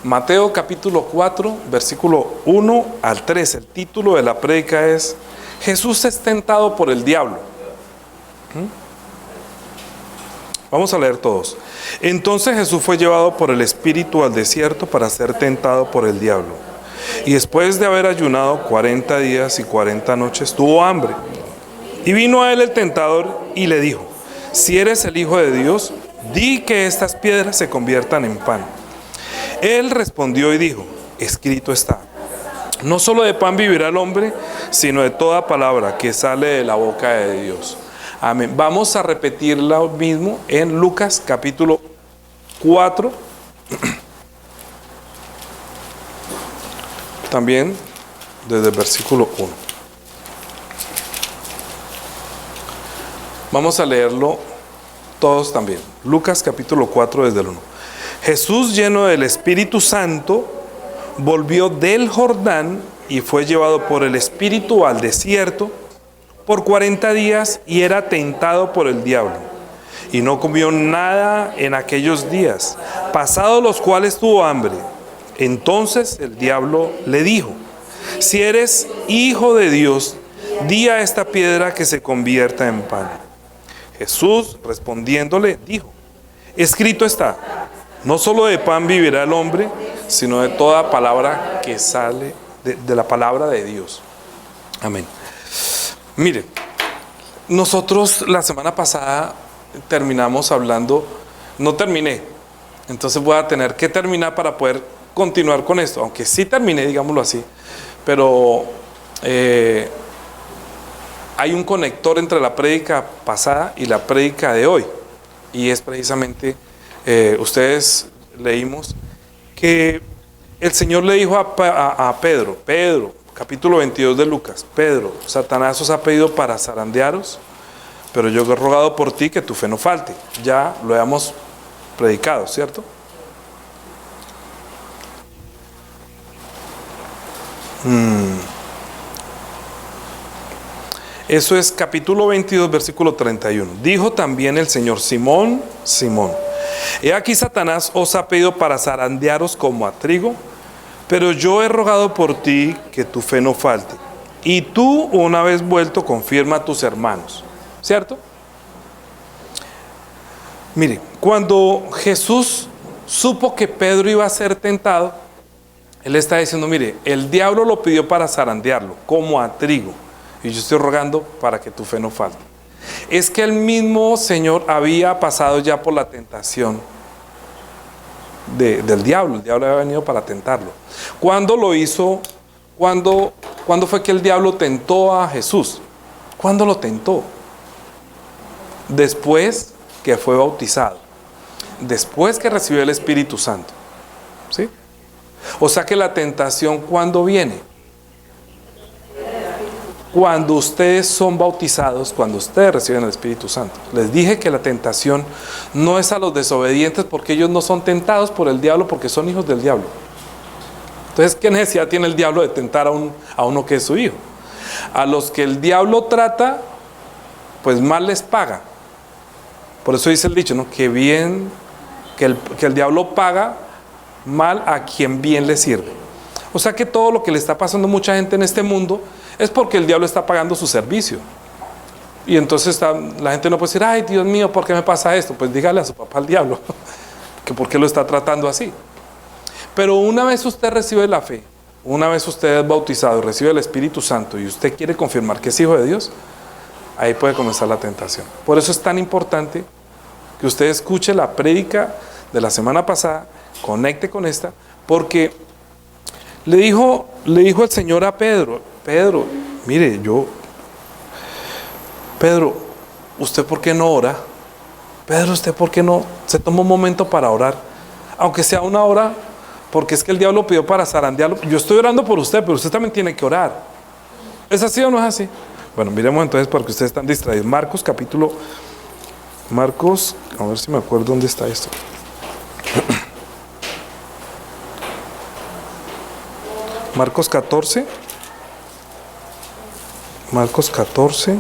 Mateo capítulo 4, versículo 1 al 3. El título de la prédica es Jesús es tentado por el diablo. Vamos a leer todos. Entonces Jesús fue llevado por el Espíritu al desierto para ser tentado por el diablo. Y después de haber ayunado 40 días y 40 noches, tuvo hambre. Y vino a él el tentador y le dijo: si eres el Hijo de Dios, di que estas piedras se conviertan en pan. Él respondió y dijo: escrito está, no solo de pan vivirá el hombre, sino de toda palabra que sale de la boca de Dios. Amén. Vamos a repetir lo mismo en Lucas capítulo 4. También desde el versículo 1. Vamos a leerlo todos también. Lucas capítulo 4 desde el 1. Jesús, lleno del Espíritu Santo, volvió del Jordán y fue llevado por el Espíritu al desierto por 40 días y era tentado por el diablo. Y no comió nada en aquellos días, pasados los cuales tuvo hambre. Entonces el diablo le dijo: si eres Hijo de Dios, di a esta piedra que se convierta en pan. Jesús respondiéndole dijo: escrito está, no solo de pan vivirá el hombre, sino de toda palabra que sale de la palabra de Dios. Amén. Mire, nosotros la semana pasada terminamos hablando, no terminé, entonces voy a tener que terminar para poder continuar con esto, aunque sí terminé, digámoslo así, pero hay un conector entre la prédica pasada y la prédica de hoy, y es precisamente, ustedes leímos que el Señor le dijo a Pedro, capítulo 22 de Lucas: Pedro, Satanás os ha pedido para zarandearos, pero yo he rogado por ti que tu fe no falte. Ya lo habíamos predicado, ¿cierto? Eso es capítulo 22, versículo 31. Dijo también el Señor: Simón, Simón, he aquí Satanás os ha pedido para zarandearos como a trigo, pero yo he rogado por ti que tu fe no falte. Y tú, una vez vuelto, confirma a tus hermanos. ¿Cierto? Mire, cuando Jesús supo que Pedro iba a ser tentado, Él está diciendo: mire, el diablo lo pidió para zarandearlo, como a trigo, y yo estoy rogando para que tu fe no falte. Es que el mismo Señor había pasado ya por la tentación del diablo. El diablo había venido para tentarlo. ¿Cuándo lo hizo? ¿Cuándo fue que el diablo tentó a Jesús? ¿Cuándo lo tentó? Después que fue bautizado, después que recibió el Espíritu Santo, ¿sí? O sea que la tentación, ¿cuándo viene? Cuando ustedes son bautizados, cuando ustedes reciben el Espíritu Santo. Les dije que la tentación no es a los desobedientes, porque ellos no son tentados por el diablo, porque son hijos del diablo. Entonces, ¿qué necesidad tiene el diablo de tentar a uno que es su hijo? A los que el diablo trata, pues mal les paga. Por eso dice el dicho, ¿no? Que el diablo paga mal a quien bien le sirve. O sea que todo lo que le está pasando a mucha gente en este mundo es porque el diablo está pagando su servicio. Y entonces la gente no puede decir: ay, Dios mío, ¿por qué me pasa esto? Pues dígale a su papá al diablo que por qué lo está tratando así. Pero una vez usted recibe la fe, una vez usted es bautizado y recibe el Espíritu Santo y usted quiere confirmar que es hijo de Dios, ahí puede comenzar la tentación. Por eso es tan importante que usted escuche la prédica de la semana pasada, conecte con esta, porque le dijo el Señor a Pedro: Pedro, mire, Pedro, ¿usted por qué no ora? Pedro, ¿usted por qué no se toma un momento para orar? Aunque sea una hora, porque es que el diablo pidió para zarandearlo. Yo estoy orando por usted, pero usted también tiene que orar. ¿Es así o no es así? Bueno, miremos entonces, porque ustedes están distraídos. Marcos, a ver si me acuerdo dónde está esto. Marcos 14. Marcos 14.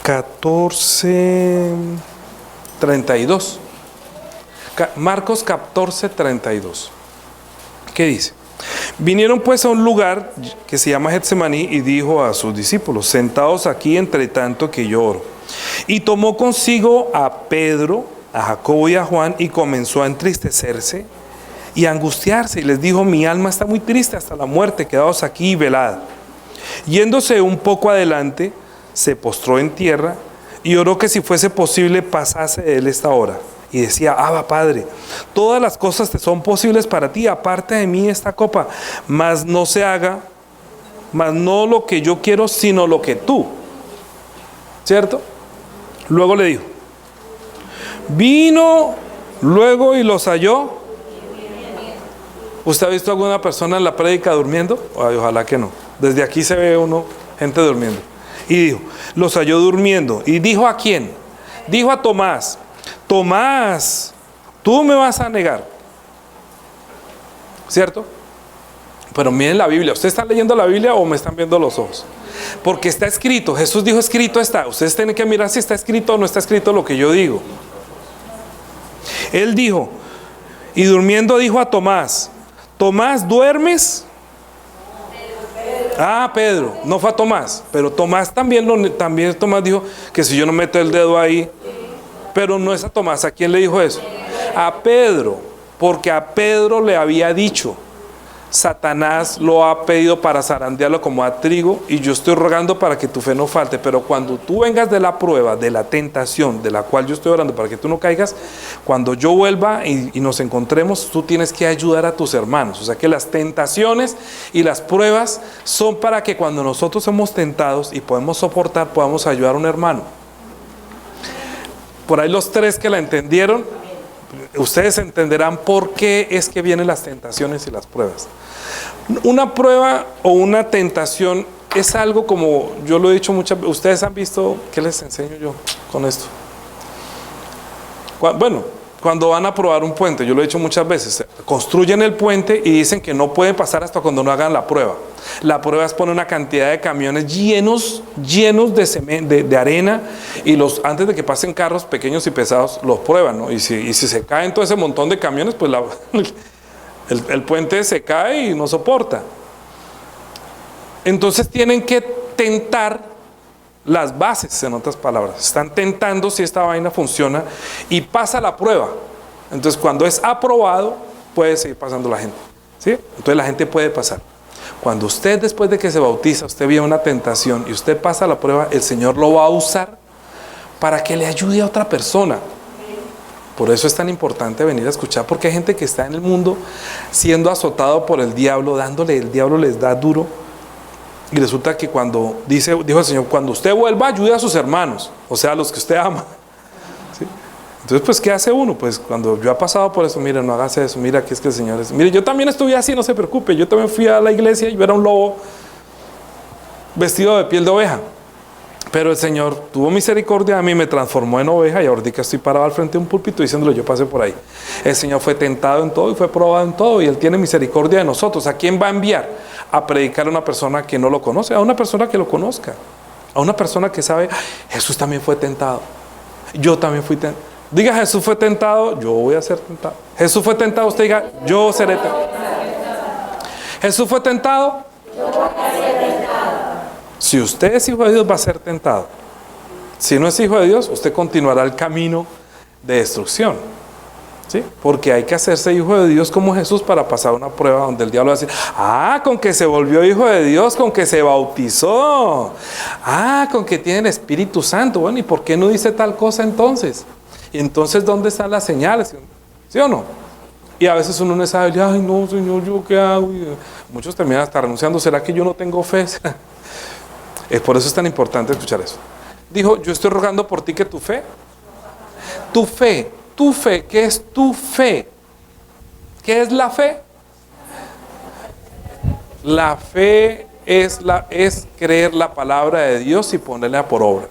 14, 32. Marcos 14:32. ¿Qué dice? Vinieron pues a un lugar que se llama Getsemaní y dijo a sus discípulos: sentaos aquí entre tanto que yo oro. Y tomó consigo a Pedro, a Jacobo y a Juan y comenzó a entristecerse y a angustiarse y les dijo: mi alma está muy triste hasta la muerte, quedaos aquí y velad. Yéndose un poco adelante, se postró en tierra y oró que si fuese posible pasase de él esta hora. Y decía: Abba, Padre, todas las cosas te son posibles para ti, aparte de mí esta copa, mas no se haga, mas no lo que yo quiero, sino lo que tú. ¿Cierto? Luego le dijo, vino luego y los halló. ¿Usted ha visto alguna persona en la prédica durmiendo? Ay, ojalá que no. Desde aquí se ve gente durmiendo. Y dijo, los halló durmiendo. ¿Y dijo a quién? Dijo a Tomás: Tomás, tú me vas a negar. ¿Cierto? Pero miren la Biblia. ¿Ustedes están leyendo la Biblia o me están viendo los ojos? Porque está escrito. Jesús dijo: escrito está. Ustedes tienen que mirar si está escrito o no está escrito lo que yo digo. Él dijo, y durmiendo dijo a Tomás: Tomás, ¿duermes? Ah, Pedro, no fue a Tomás, pero Tomás también Tomás dijo que si yo no meto el dedo ahí, pero no es a Tomás. ¿A quién le dijo eso? A Pedro, porque a Pedro le había dicho: Satanás lo ha pedido para zarandearlo como a trigo, y yo estoy rogando para que tu fe no falte, pero cuando tú vengas de la prueba, de la tentación, de la cual yo estoy orando para que tú no caigas, cuando yo vuelva y nos encontremos, tú tienes que ayudar a tus hermanos. O sea que las tentaciones y las pruebas son para que cuando nosotros somos tentados y podemos soportar, podamos ayudar a un hermano. Por ahí los tres que la entendieron, ustedes entenderán por qué es que vienen las tentaciones y las pruebas. Una prueba o una tentación es algo como, yo lo he dicho muchas veces, ustedes han visto, ¿qué les enseño yo con esto? Cuando van a probar un puente, yo lo he dicho muchas veces, construyen el puente y dicen que no pueden pasar hasta cuando no hagan la prueba. La prueba es poner una cantidad de camiones llenos de arena, y antes de que pasen carros pequeños y pesados, los prueban, ¿no? Y si se caen todo ese montón de camiones, pues el puente se cae y no soporta. Entonces tienen que tentar las bases, en otras palabras. Están tentando si esta vaina funciona y pasa la prueba. Entonces cuando es aprobado, puede seguir pasando la gente, ¿sí? Entonces la gente puede pasar. Cuando usted, después de que se bautiza, usted vive una tentación y usted pasa la prueba, el Señor lo va a usar para que le ayude a otra persona. Por eso es tan importante venir a escuchar, porque hay gente que está en el mundo siendo azotado por el diablo, el diablo les da duro. Y resulta que dijo el Señor, cuando usted vuelva, ayude a sus hermanos, o sea, a los que usted ama. ¿Sí? Entonces, pues, ¿qué hace uno? Pues, cuando yo he pasado por eso, mire, no hagas eso, mira, que es que el Señor es... Mire, yo también estuve así, no se preocupe, yo también fui a la iglesia, yo era un lobo vestido de piel de oveja. Pero el Señor tuvo misericordia a mí, me transformó en oveja, y ahorita estoy parado al frente de un púlpito diciéndole: yo pasé por ahí. El Señor fue tentado en todo y fue probado en todo, y Él tiene misericordia de nosotros. ¿A quién va a enviar? A predicar a una persona que no lo conoce, a una persona que lo conozca, a una persona que sabe: Jesús también fue tentado, yo también fui tentado. Diga: Jesús fue tentado, yo voy a ser tentado. Jesús fue tentado, usted diga: yo seré tentado. Jesús fue tentado, yo voy a ser tentado. Si usted es hijo de Dios, va a ser tentado. Si no es hijo de Dios, usted continuará el camino de destrucción, ¿sí? Porque hay que hacerse hijo de Dios como Jesús para pasar una prueba donde el diablo va a decir: con que se volvió hijo de Dios, con que se bautizó, con que tiene el Espíritu Santo. Bueno, ¿y por qué no dice tal cosa entonces? Y entonces, ¿dónde están las señales? ¿Sí o no? Y a veces uno no sabe: ay, no, Señor, ¿yo qué hago? Y muchos terminan hasta renunciando: ¿será que yo no tengo fe? Por eso es tan importante escuchar eso. Dijo: yo estoy rogando por ti que tu fe, ¿qué es tu fe? ¿Qué es la fe? La fe es creer la palabra de Dios y ponerla por obra.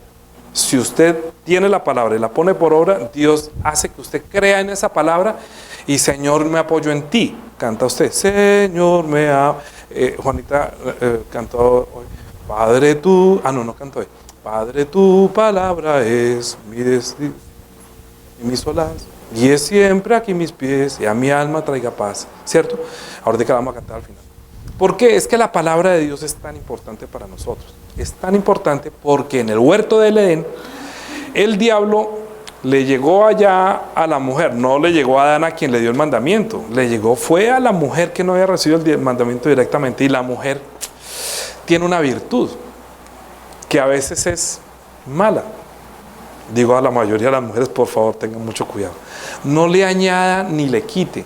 Si usted tiene la palabra y la pone por obra, Dios hace que usted crea en esa palabra y: Señor, me apoyo en ti. Canta usted: Señor, me apoyo. Juanita cantó hoy: Padre tú, no cantó hoy. Padre, tu palabra es mi destino y mi solaz. Y es siempre aquí mis pies y a mi alma traiga paz, ¿cierto? Ahora de que la vamos a cantar al final. ¿Por qué? Es que la palabra de Dios es tan importante para nosotros. Es tan importante porque en el huerto del Edén, el diablo le llegó allá a la mujer, no le llegó a Adán a quien le dio el mandamiento, fue a la mujer que no había recibido el mandamiento directamente, y la mujer tiene una virtud que a veces es mala. Digo a la mayoría de las mujeres, por favor, tengan mucho cuidado. No le añada ni le quite.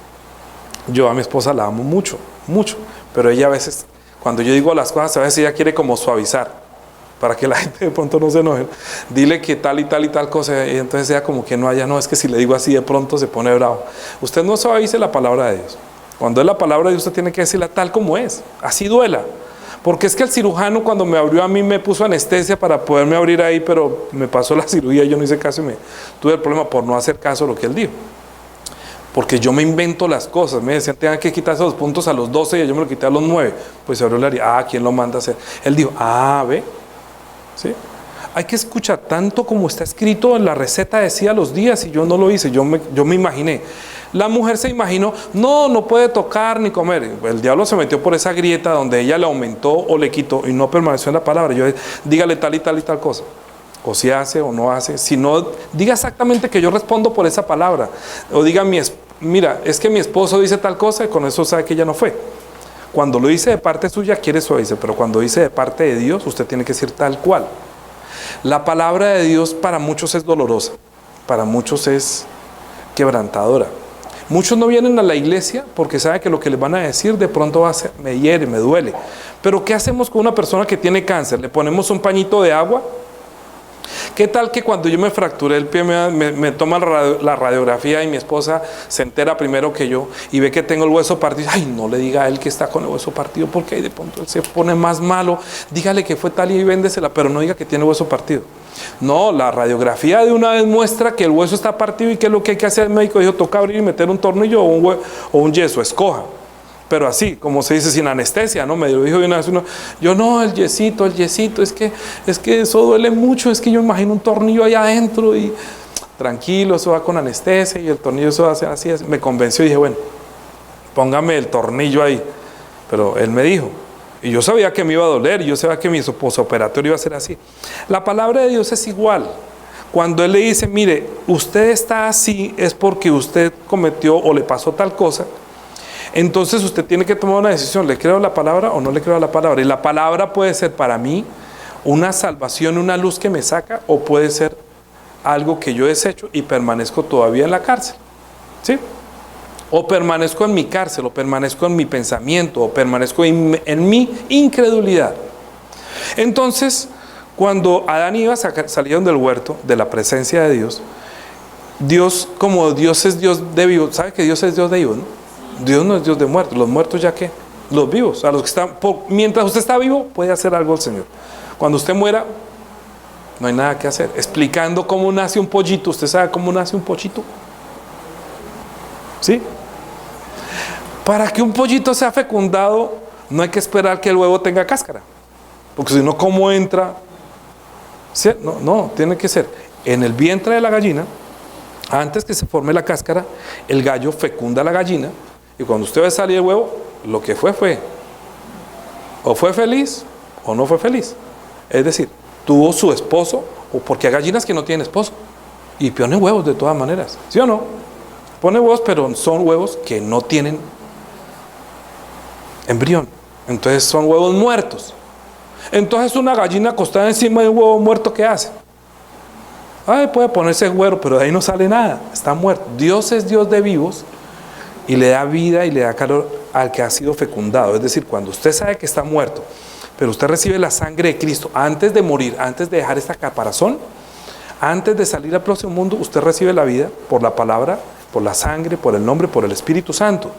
Yo a mi esposa la amo mucho, mucho, pero ella a veces, cuando yo digo las cosas, a veces ella quiere como suavizar, para que la gente de pronto no se enoje. Dile que tal y tal y tal cosa, y entonces ella como que no haya, no, es que si le digo así de pronto se pone bravo. Usted no suavice la palabra de Dios. Cuando es la palabra de Dios, usted tiene que decirla tal como es, así duela. Porque es que el cirujano cuando me abrió a mí me puso anestesia para poderme abrir ahí, pero me pasó la cirugía y yo no hice caso y tuve el problema por no hacer caso a lo que él dijo. Porque yo me invento las cosas. Me decían, tengan que quitarse los puntos a los 12 y yo me lo quité a los 9. Pues se abrió la herida. ¿Quién lo manda a hacer? Él dijo, ve. ¿Sí? Hay que escuchar tanto como está escrito en la receta, decía los días, y yo no lo hice. Yo me imaginé. La mujer se imaginó, no puede tocar ni comer. El diablo se metió por esa grieta donde ella le aumentó o le quitó y no permaneció en la palabra. Yo dígale tal y tal y tal cosa. O si hace o no hace. Si no, diga exactamente que yo respondo por esa palabra. O diga, mira, es que mi esposo dice tal cosa y con eso sabe que ella no fue. Cuando lo dice de parte suya, quiere suavizar, pero cuando dice de parte de Dios, usted tiene que decir tal cual. La palabra de Dios para muchos es dolorosa, para muchos es quebrantadora. Muchos no vienen a la iglesia porque saben que lo que les van a decir de pronto va a ser, me hiere, me duele. Pero ¿qué hacemos con una persona que tiene cáncer? ¿Le ponemos un pañito de agua? ¿Qué tal que cuando yo me fracturé el pie me toma la radiografía y mi esposa se entera primero que yo y ve que tengo el hueso partido? Ay, no le diga a él que está con el hueso partido porque ahí de pronto él se pone más malo. Dígale que fue tal y véndesela, pero no diga que tiene hueso partido. No, la radiografía de una vez muestra que el hueso está partido y que es lo que hay que hacer. El médico dijo, toca abrir y meter un tornillo o un yeso, escoja. Pero así, como se dice, sin anestesia, ¿no? Me lo dijo de una vez uno, yo no, el yesito, es que eso duele mucho, es que yo imagino un tornillo allá adentro y tranquilo, eso va con anestesia y el tornillo eso va a ser así. Me convenció y dije, bueno, póngame el tornillo ahí. Pero él me dijo, y yo sabía que me iba a doler, y yo sabía que mi posoperatorio iba a ser así. La palabra de Dios es igual. Cuando Él le dice, mire, usted está así, es porque usted cometió o le pasó tal cosa. Entonces usted tiene que tomar una decisión, ¿le creo a la palabra o no le creo a la palabra? Y la palabra puede ser para mí una salvación, una luz que me saca, o puede ser algo que yo he deshecho y permanezco todavía en la cárcel, ¿sí? O permanezco en mi cárcel, o permanezco en mi pensamiento, o permanezco en mi incredulidad. Entonces, cuando Adán y Eva salieron del huerto, de la presencia de Dios, Dios, como Dios es Dios de vivos, ¿sabe que Dios es Dios de vivos, no? Dios no es Dios de muertos. Los muertos, ¿ya qué? Los vivos, a los que están, mientras usted está vivo, puede hacer algo el Señor. Cuando usted muera, no hay nada que hacer. Explicando cómo nace un pollito. ¿Usted sabe cómo nace un pollito? ¿Sí? Para que un pollito sea fecundado, no hay que esperar que el huevo tenga cáscara. Porque si no, ¿cómo entra? ¿Sí? No, tiene que ser en el vientre de la gallina. Antes que se forme la cáscara, el gallo fecunda a la gallina. Y cuando usted ve salir el huevo, lo que fue, o fue feliz o no fue feliz. Es decir, tuvo su esposo, o porque hay gallinas que no tienen esposo y ponen huevos de todas maneras, ¿sí o no? Ponen huevos, pero son huevos que no tienen embrión. Entonces son huevos muertos. Entonces una gallina acostada encima de un huevo muerto, ¿qué hace? Puede ponerse güero, pero de ahí no sale nada, está muerto. Dios es Dios de vivos y le da vida y le da calor al que ha sido fecundado. Es decir, cuando usted sabe que está muerto, pero usted recibe la sangre de Cristo antes de morir, antes de dejar esta caparazón, antes de salir al próximo mundo, usted recibe la vida por la palabra, por la sangre, por el nombre, por el Espíritu Santo.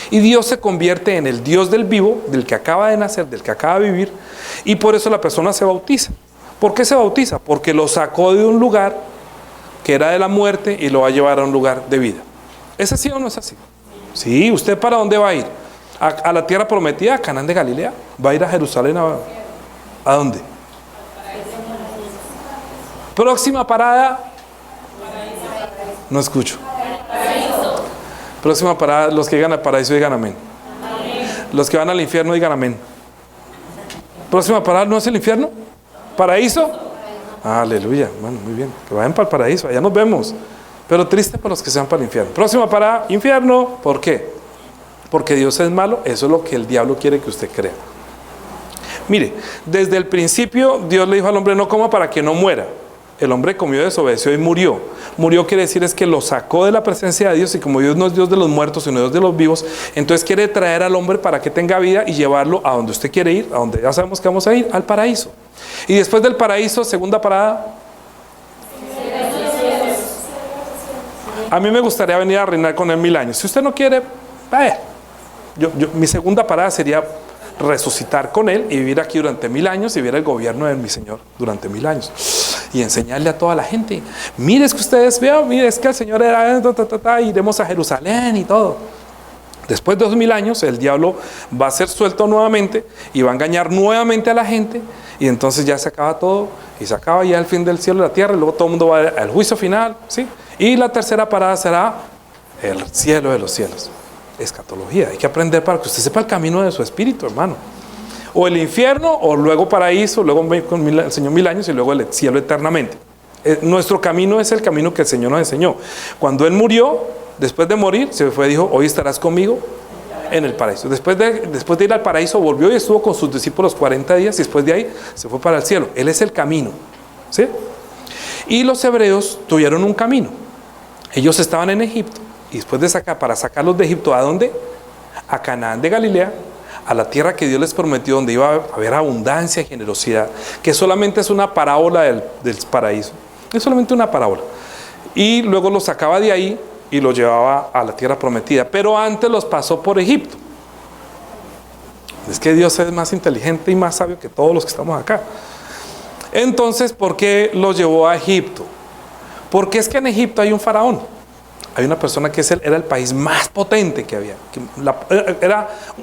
Y Dios se convierte en el Dios del vivo, del que acaba de nacer, del que acaba de vivir, y por eso la persona se bautiza. ¿Por qué se bautiza? Porque lo sacó de un lugar que era de la muerte y lo va a llevar a un lugar de vida. ¿Es así o no es así? Sí. ¿Usted para dónde va a ir? ¿A la tierra prometida, a Canaán de Galilea? ¿Va a ir a Jerusalén? ¿A dónde? Próxima parada, No escucho. Próxima parada, los que llegan al paraíso digan amén. Los que van al infierno digan amén. Próxima parada, ¿no es el infierno? ¿Paraíso? Aleluya. Bueno, muy bien. Que vayan para el paraíso, allá nos vemos. Pero triste para los que se van para el infierno. Próxima parada, infierno. ¿Por qué? Porque Dios es malo. Eso es lo que el diablo quiere que usted crea. Mire, desde el principio Dios le dijo al hombre: no coma para que no muera. El hombre comió, desobedeció y murió. Murió quiere decir es que lo sacó de la presencia de Dios, y como Dios no es Dios de los muertos sino Dios de los vivos, entonces quiere traer al hombre para que tenga vida y llevarlo a donde usted quiere ir, a donde ya sabemos que vamos a ir, al paraíso. Y después del paraíso, segunda parada. A mí me gustaría venir a reinar con él 1000 años. Si usted no quiere, mi segunda parada sería resucitar con él y vivir aquí durante 1000 años y vivir el gobierno de mi Señor durante 1000 años. Y enseñarle a toda la gente: mire, es que ustedes vean, mire, es que el Señor era iremos a Jerusalén y todo. Después de 2000 años el diablo va a ser suelto nuevamente y va a engañar nuevamente a la gente, y entonces ya se acaba todo y se acaba ya el fin del cielo y la tierra, y luego todo el mundo va al juicio final, ¿sí? Y la tercera parada será el cielo de los cielos. Escatología, hay que aprender para que usted sepa el camino de su espíritu, hermano. O el infierno, o luego paraíso, luego con el Señor 1000 años y luego el cielo eternamente. Nuestro camino es el camino que el Señor nos enseñó. Cuando Él murió, después de morir, se fue y dijo: hoy estarás conmigo en el paraíso. Después de ir al paraíso, volvió y estuvo con sus discípulos 40 días, y después de ahí se fue para el cielo. Él es el camino, ¿sí? Y los hebreos tuvieron un camino. Ellos estaban en Egipto, y después de para sacarlos de Egipto, ¿a dónde? A Canaán de Galilea, a la tierra que Dios les prometió, donde iba a haber abundancia y generosidad, que solamente es una parábola del paraíso. Es solamente una parábola. Y luego los sacaba de ahí y los llevaba a la tierra prometida. Pero antes los pasó por Egipto. Es que Dios es más inteligente y más sabio que todos los que estamos acá. Entonces, ¿por qué los llevó a Egipto? Porque es que en Egipto hay un faraón. Hay una persona que era el país más potente que había.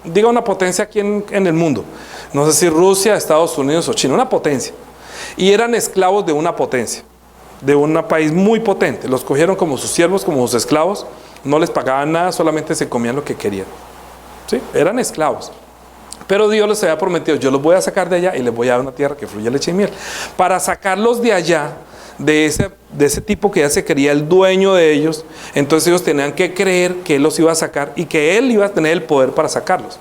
Diga una potencia aquí en el mundo. No sé si Rusia, Estados Unidos o China. Una potencia. Y eran esclavos de una potencia. De un país muy potente. Los cogieron como sus siervos, como sus esclavos. No les pagaban nada, solamente se comían lo que querían. ¿Sí? Eran esclavos. Pero Dios les había prometido: yo los voy a sacar de allá y les voy a dar una tierra que fluye leche y miel. Para sacarlos de allá, de ese tipo que ya se creía el dueño de ellos, entonces ellos tenían que creer que Él los iba a sacar y que Él iba a tener el poder para sacarlos.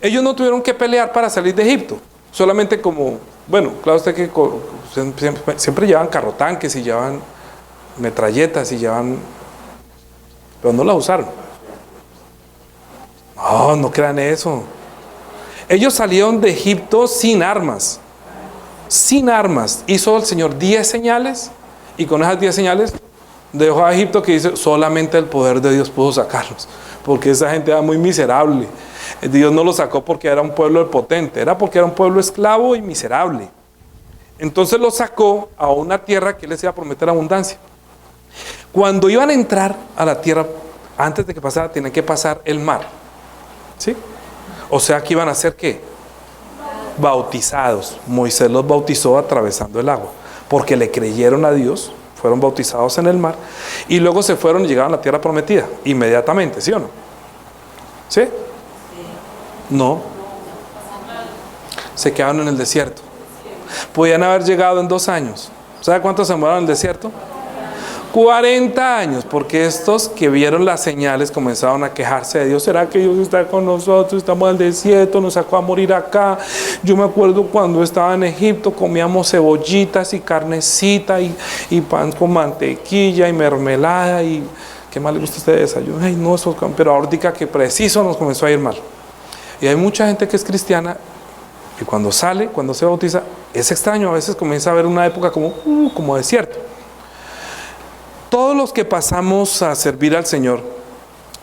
Ellos no tuvieron que pelear para salir de Egipto, solamente como, bueno, claro usted que siempre llevan carrotanques y llevan metralletas y llevan, pero no las usaron. No crean eso. Ellos salieron de Egipto sin armas. Sin armas. Hizo el Señor 10 señales, y con esas 10 señales dejó a Egipto, que dice: solamente el poder de Dios pudo sacarlos, porque esa gente era muy miserable. Dios no los sacó porque era un pueblo potente, era porque era un pueblo esclavo y miserable. Entonces los sacó a una tierra que Él les iba a prometer abundancia. Cuando iban a entrar a la tierra, antes de que pasara, tenían que pasar el mar, ¿sí? O sea que iban a hacer ¿qué? Bautizados. Moisés los bautizó atravesando el agua, porque le creyeron a Dios, fueron bautizados en el mar, y luego se fueron y llegaron a la tierra prometida, inmediatamente, ¿sí o no? ¿Sí? No. Se quedaron en el desierto. Podían haber llegado en 2 años. ¿Sabe cuánto se demoraron en el desierto? 40 años, porque estos que vieron las señales comenzaron a quejarse de Dios. ¿Será que Dios está con nosotros? Estamos en el desierto, nos sacó a morir acá. Yo me acuerdo cuando estaba en Egipto, comíamos cebollitas y carnecita y pan con mantequilla y mermelada y ¿qué más le gusta a ustedes de desayuno? Ay, no, eso, pero ahorita que preciso nos comenzó a ir mal. Y hay mucha gente que es cristiana y cuando sale, cuando se bautiza, es extraño, a veces comienza a haber una época como desierto. Todos los que pasamos a servir al Señor,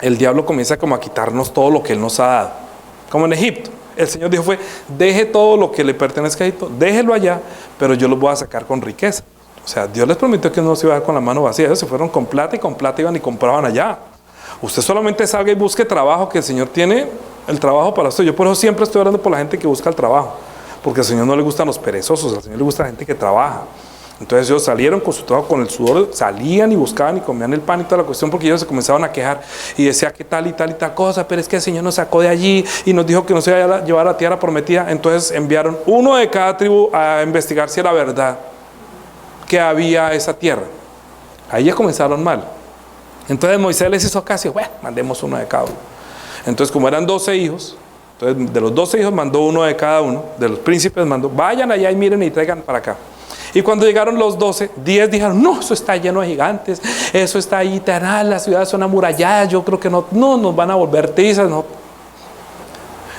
el diablo comienza como a quitarnos todo lo que Él nos ha dado. Como en Egipto, el Señor dijo deje todo lo que le pertenezca a Egipto, déjelo allá, pero yo los voy a sacar con riqueza. O sea, Dios les prometió que no se iba a dar con la mano vacía. Ellos se fueron con plata, y con plata iban y compraban allá. Usted solamente salga y busque trabajo, que el Señor tiene el trabajo para usted. Yo por eso siempre estoy orando por la gente que busca el trabajo, porque al Señor no le gustan los perezosos, al Señor le gusta la gente que trabaja. Entonces ellos salieron con su trabajo, con el sudor, salían y buscaban y comían el pan y toda la cuestión, porque ellos se comenzaban a quejar y decía que tal y tal y tal cosa, pero es que el Señor nos sacó de allí y nos dijo que nos iba a llevar a la tierra prometida. Entonces enviaron uno de cada tribu a investigar si era verdad que había esa tierra. Ahí ya comenzaron mal. Entonces Moisés les hizo caso, bueno, mandemos uno de cada uno. Entonces, como eran 12 hijos, entonces de los 12 hijos mandó uno de cada uno, de los príncipes mandó, vayan allá y miren y traigan para acá. Y cuando llegaron los 12, 10 dijeron, no, eso está lleno de gigantes, eso está ahí, las ciudades son amuralladas, yo creo que no nos van a volver tizas, no.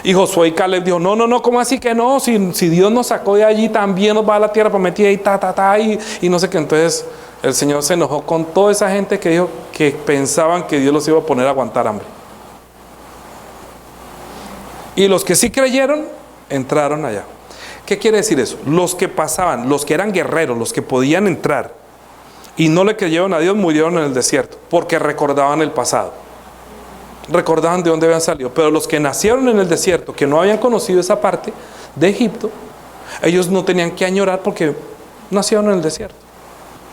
Y Josué y Caleb dijo, no, ¿cómo así que no? Si Dios nos sacó de allí, también nos va a la tierra prometida y no sé qué. Entonces el Señor se enojó con toda esa gente que dijo que pensaban que Dios los iba a poner a aguantar hambre. Y los que sí creyeron, entraron allá. ¿Qué quiere decir eso? Los que pasaban, los que eran guerreros, los que podían entrar y no le creyeron a Dios, murieron en el desierto, porque recordaban el pasado. Recordaban de dónde habían salido. Pero los que nacieron en el desierto, que no habían conocido esa parte de Egipto, ellos no tenían que añorar porque nacieron en el desierto.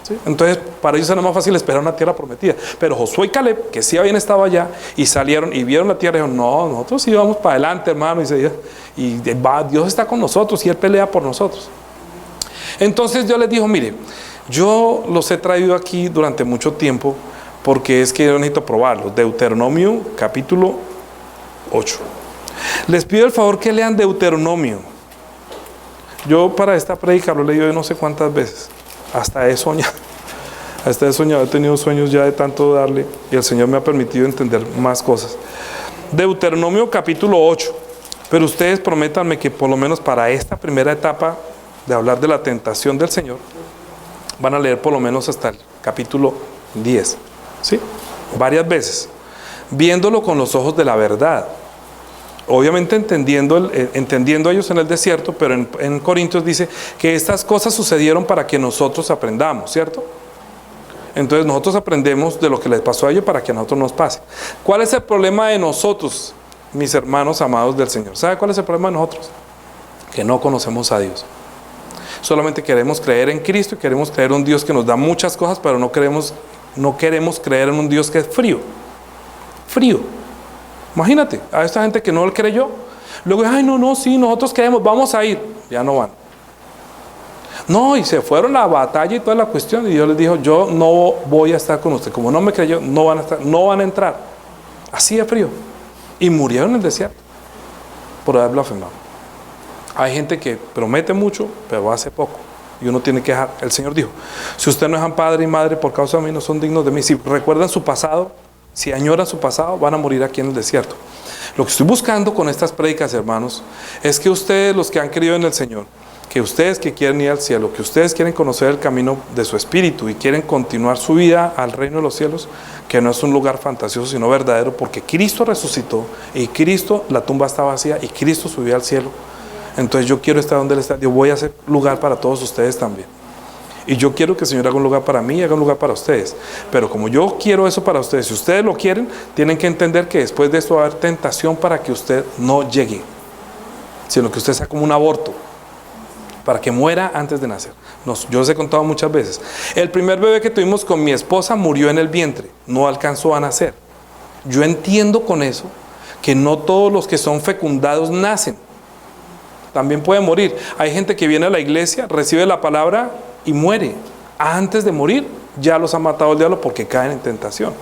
¿Sí? Entonces para ellos era más fácil esperar una tierra prometida. Pero Josué y Caleb, que sí habían estado allá y salieron y vieron la tierra, dijeron, no, nosotros sí vamos para adelante, hermano, y Dios está con nosotros y Él pelea por nosotros. Entonces Dios les dijo, mire, yo los he traído aquí durante mucho tiempo porque es que yo necesito probarlos. Deuteronomio capítulo 8. Les pido el favor que lean Deuteronomio. Yo para esta prédica lo he leído no sé cuántas veces. Hasta he soñado, he tenido sueños ya de tanto darle y el Señor me ha permitido entender más cosas. Deuteronomio capítulo 8, pero ustedes prométanme que por lo menos para esta primera etapa de hablar de la tentación del Señor, van a leer por lo menos hasta el capítulo 10, ¿sí? Varias veces, viéndolo con los ojos de la verdad. Obviamente entendiendo ellos en el desierto, pero en Corintios dice que estas cosas sucedieron para que nosotros aprendamos, ¿cierto? Entonces nosotros aprendemos de lo que les pasó a ellos para que a nosotros nos pase. ¿Cuál es el problema de nosotros, mis hermanos amados del Señor? ¿Sabe cuál es el problema de nosotros? Que no conocemos a Dios. Solamente queremos creer en Cristo y queremos creer en un Dios que nos da muchas cosas, pero no queremos creer en un Dios que es frío. Frío. Imagínate, a esta gente que no le creyó, luego, sí, nosotros queremos, vamos a ir, ya no van. No, y se fueron a la batalla y toda la cuestión, y Dios les dijo, yo no voy a estar con usted, como no me creyó, no van a entrar. Así de frío. Y murieron en el desierto, por haber blasfemado. Hay gente que promete mucho, pero hace poco, y uno tiene que dejar. El Señor dijo, si ustedes no dejan padre y madre por causa de mí, no son dignos de mí. Si recuerdan su pasado, si añoran su pasado, van a morir aquí en el desierto. Lo que estoy buscando con estas prédicas, hermanos, es que ustedes, los que han creído en el Señor, que ustedes que quieren ir al cielo, que ustedes quieren conocer el camino de su espíritu y quieren continuar su vida al reino de los cielos, que no es un lugar fantasioso, sino verdadero, porque Cristo resucitó y Cristo, la tumba está vacía y Cristo subió al cielo. Entonces yo quiero estar donde Él está. Yo voy a hacer lugar para todos ustedes también. Y yo quiero que el Señor haga un lugar para mí y haga un lugar para ustedes. Pero como yo quiero eso para ustedes, si ustedes lo quieren, tienen que entender que después de esto va a haber tentación para que usted no llegue, sino que usted sea como un aborto, para que muera antes de nacer. Yo les he contado muchas veces. El primer bebé que tuvimos con mi esposa murió en el vientre, no alcanzó a nacer. Yo entiendo con eso que no todos los que son fecundados nacen. También pueden morir. Hay gente que viene a la iglesia, recibe la palabra y muere. Antes de morir ya los ha matado el diablo porque caen en tentación.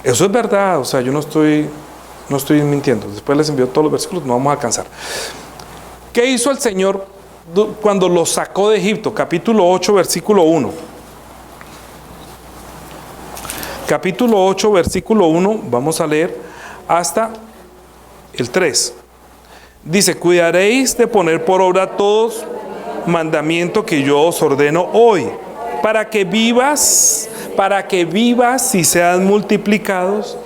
Eso es verdad. O sea, yo no estoy mintiendo. Después les envío todos los versículos, no vamos a alcanzar. ¿Qué hizo el Señor cuando los sacó de Egipto? Capítulo 8, versículo 1. Capítulo 8, versículo 1, vamos a leer hasta el 3. Dice, cuidaréis de poner por obra todos mandamiento que yo os ordeno hoy, para que vivas y sean multiplicados,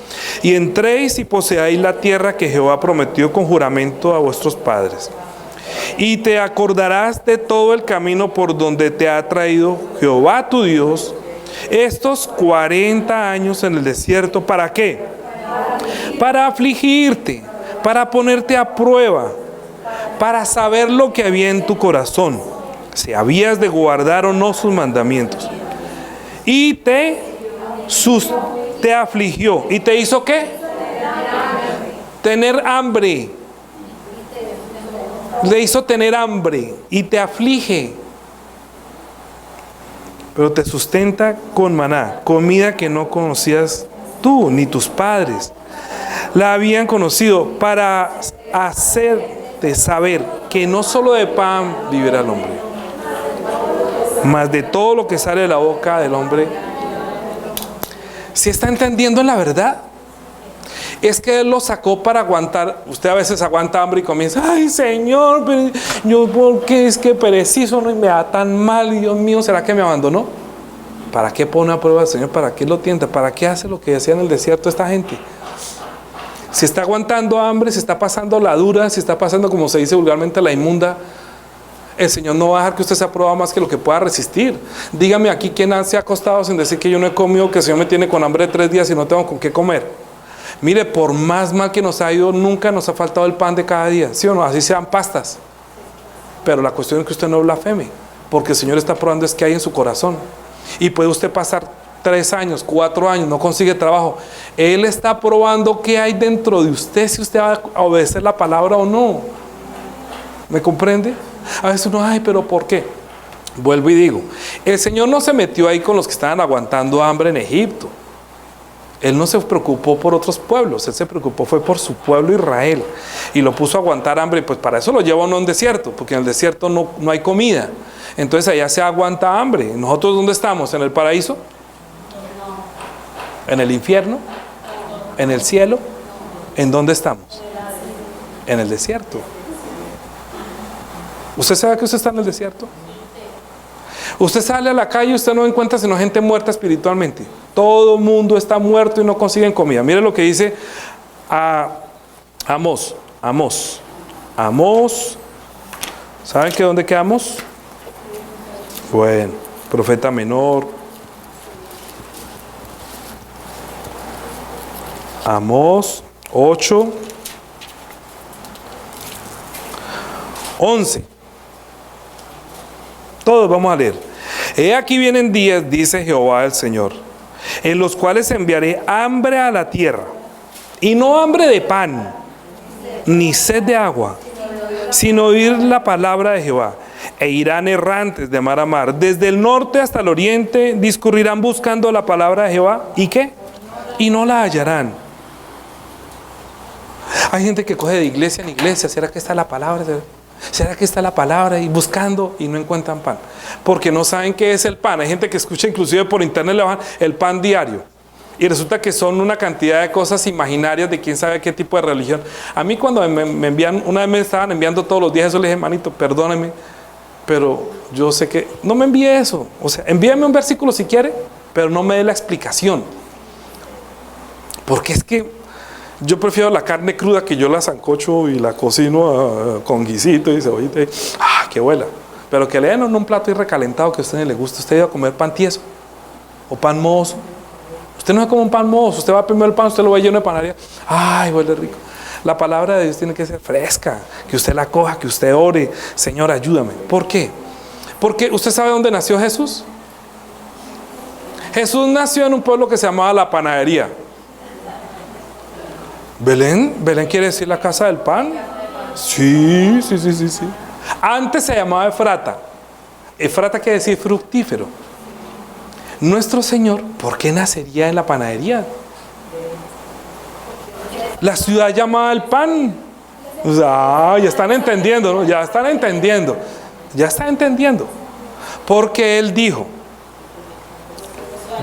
y entréis y poseáis la tierra que Jehová prometió con juramento a vuestros padres. Y te acordarás de todo el camino por donde te ha traído Jehová tu Dios estos 40 años en el desierto. ¿Para qué? Para afligirte, para ponerte a prueba, para saber lo que había en tu corazón, si habías de guardar o no sus mandamientos. Y te afligió. ¿Y te hizo qué? Tener hambre. Le hizo tener hambre y te aflige. Pero te sustenta con maná, comida que no conocías tú ni tus padres la habían conocido, para hacerte saber que no solo de pan vivirá el hombre, mas de todo lo que sale de la boca del hombre. ¿Sí está entendiendo la verdad? Es que Él lo sacó para aguantar. Usted a veces aguanta hambre y comienza: ay, Señor, pero yo, ¿por qué es que preciso no me da tan mal? Y Dios mío, ¿será que me abandonó? ¿Para qué pone a prueba al Señor? ¿Para qué lo tienta? ¿Para qué hace lo que decía en el desierto esta gente? Si está aguantando hambre, si está pasando la dura, si está pasando, como se dice vulgarmente, la inmunda, el Señor no va a dejar que usted sea probado más que lo que pueda resistir. Dígame aquí quién se ha acostado sin decir que yo no he comido, que el Señor me tiene con hambre de 3 días y no tengo con qué comer. Mire, por más mal que nos ha ido, nunca nos ha faltado el pan de cada día, ¿sí o no? Así sean pastas. Pero la cuestión es que usted no blasfeme, porque el Señor está probando es que hay en su corazón. Y puede usted pasar 3 años, 4 años, no consigue trabajo. Él está probando qué hay dentro de usted, si usted va a obedecer la palabra o no. ¿Me comprende? A veces uno, ay, pero ¿por qué? Vuelvo y digo, el Señor no se metió ahí con los que estaban aguantando hambre en Egipto. Él no se preocupó por otros pueblos, Él se preocupó fue por su pueblo Israel, y lo puso a aguantar hambre. Pues para eso lo lleva a un desierto, porque en el desierto no hay comida. Entonces allá se aguanta hambre. ¿Nosotros dónde estamos? ¿En el paraíso? ¿En el infierno? ¿En el cielo? ¿En dónde estamos? En el desierto. ¿Usted sabe que usted está en el desierto? Usted sale a la calle y usted no encuentra sino gente muerta espiritualmente. Todo el mundo está muerto y no consiguen comida. Mire lo que dice Amós. ¿Saben que dónde quedamos? Bueno, profeta menor. Amós 8, 11. Todos vamos a leer. He aquí vienen días, dice Jehová el Señor, en los cuales enviaré hambre a la tierra, y no hambre de pan, ni sed de agua, sino oír la palabra de Jehová. E irán errantes de mar a mar, desde el norte hasta el oriente, discurrirán buscando la palabra de Jehová. ¿Y qué? Y no la hallarán. Hay gente que coge de iglesia en iglesia. ¿Será que está la palabra? ¿Será que está la palabra? Y buscando y no encuentran pan, porque no saben qué es el pan. Hay gente que escucha inclusive por internet, le bajan el pan diario, y resulta que son una cantidad de cosas imaginarias de quién sabe qué tipo de religión. A mí cuando me envían, una vez me estaban enviando todos los días eso, le dije: manito, perdóneme, pero yo sé que no me envíe eso. O sea, envíame un versículo si quiere, pero no me dé la explicación, porque es que yo prefiero la carne cruda, que yo la sancocho y la cocino con guisito y cebollita. ¡Qué buena! Pero que le den un plato y recalentado que a usted no le gusta. Usted iba a comer pan tieso o pan mohoso. Usted no se come un pan mohoso. Usted va primero el pan, usted lo ve lleno de panadería. ¡Ay, huele rico! La palabra de Dios tiene que ser fresca, que usted la coja, que usted ore: Señor, ayúdame. ¿Por qué? Porque ¿usted sabe dónde nació Jesús? Jesús nació en un pueblo que se llamaba La Panadería. Belén quiere decir la casa del pan. Sí. Antes se llamaba Efrata. Efrata quiere decir fructífero. Nuestro Señor, ¿por qué nacería en la panadería? La ciudad llamada el pan. Ya están entendiendo, ¿no? Ya están entendiendo. Porque Él dijo.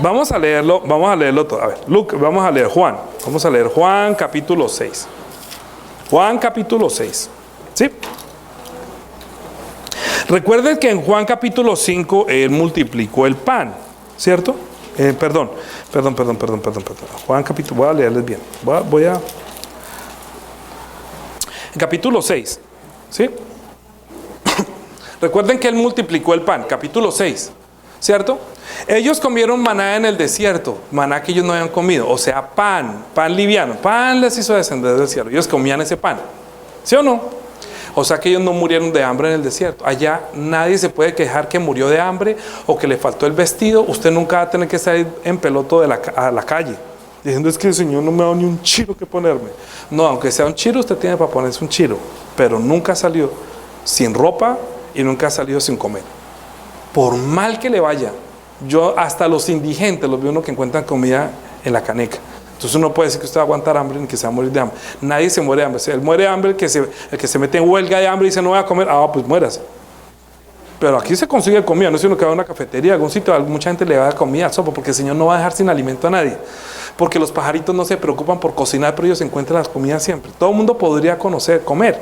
Vamos a leerlo todo. A ver, vamos a leer Juan. Vamos a leer Juan capítulo 6. Juan capítulo 6. ¿Sí? Recuerden que en Juan capítulo 5 Él multiplicó el pan, ¿cierto? Perdón. Juan capítulo, voy a leerles bien. En capítulo 6, ¿sí? Recuerden que Él multiplicó el pan, capítulo 6, ¿cierto? Ellos comieron maná en el desierto, maná que ellos no habían comido, o sea, pan liviano. Pan les hizo descender del cielo, ellos comían ese pan, ¿sí o no? O sea que ellos no murieron de hambre en el desierto. Allá nadie se puede quejar que murió de hambre o que le faltó el vestido. Usted nunca va a tener que salir en peloto a la calle diciendo es que el Señor no me ha dado ni un chiro que ponerme. No, aunque sea un chiro, usted tiene para ponerse un chiro, pero nunca salió sin ropa y nunca ha salido sin comer. Por mal que le vaya, yo hasta los indigentes los veo uno que encuentran comida en la caneca. Entonces uno puede decir que usted va a aguantar hambre ni que se va a morir de hambre. Nadie se muere de hambre. Si él muere de hambre, el que se mete en huelga de hambre y dice no voy a comer, pues muérase. Pero aquí se consigue comida, no es uno que va a una cafetería, algún sitio, mucha gente le va a dar comida, sopa, porque el Señor no va a dejar sin alimento a nadie. Porque los pajaritos no se preocupan por cocinar, pero ellos encuentran las comidas siempre. Todo el mundo podría comer.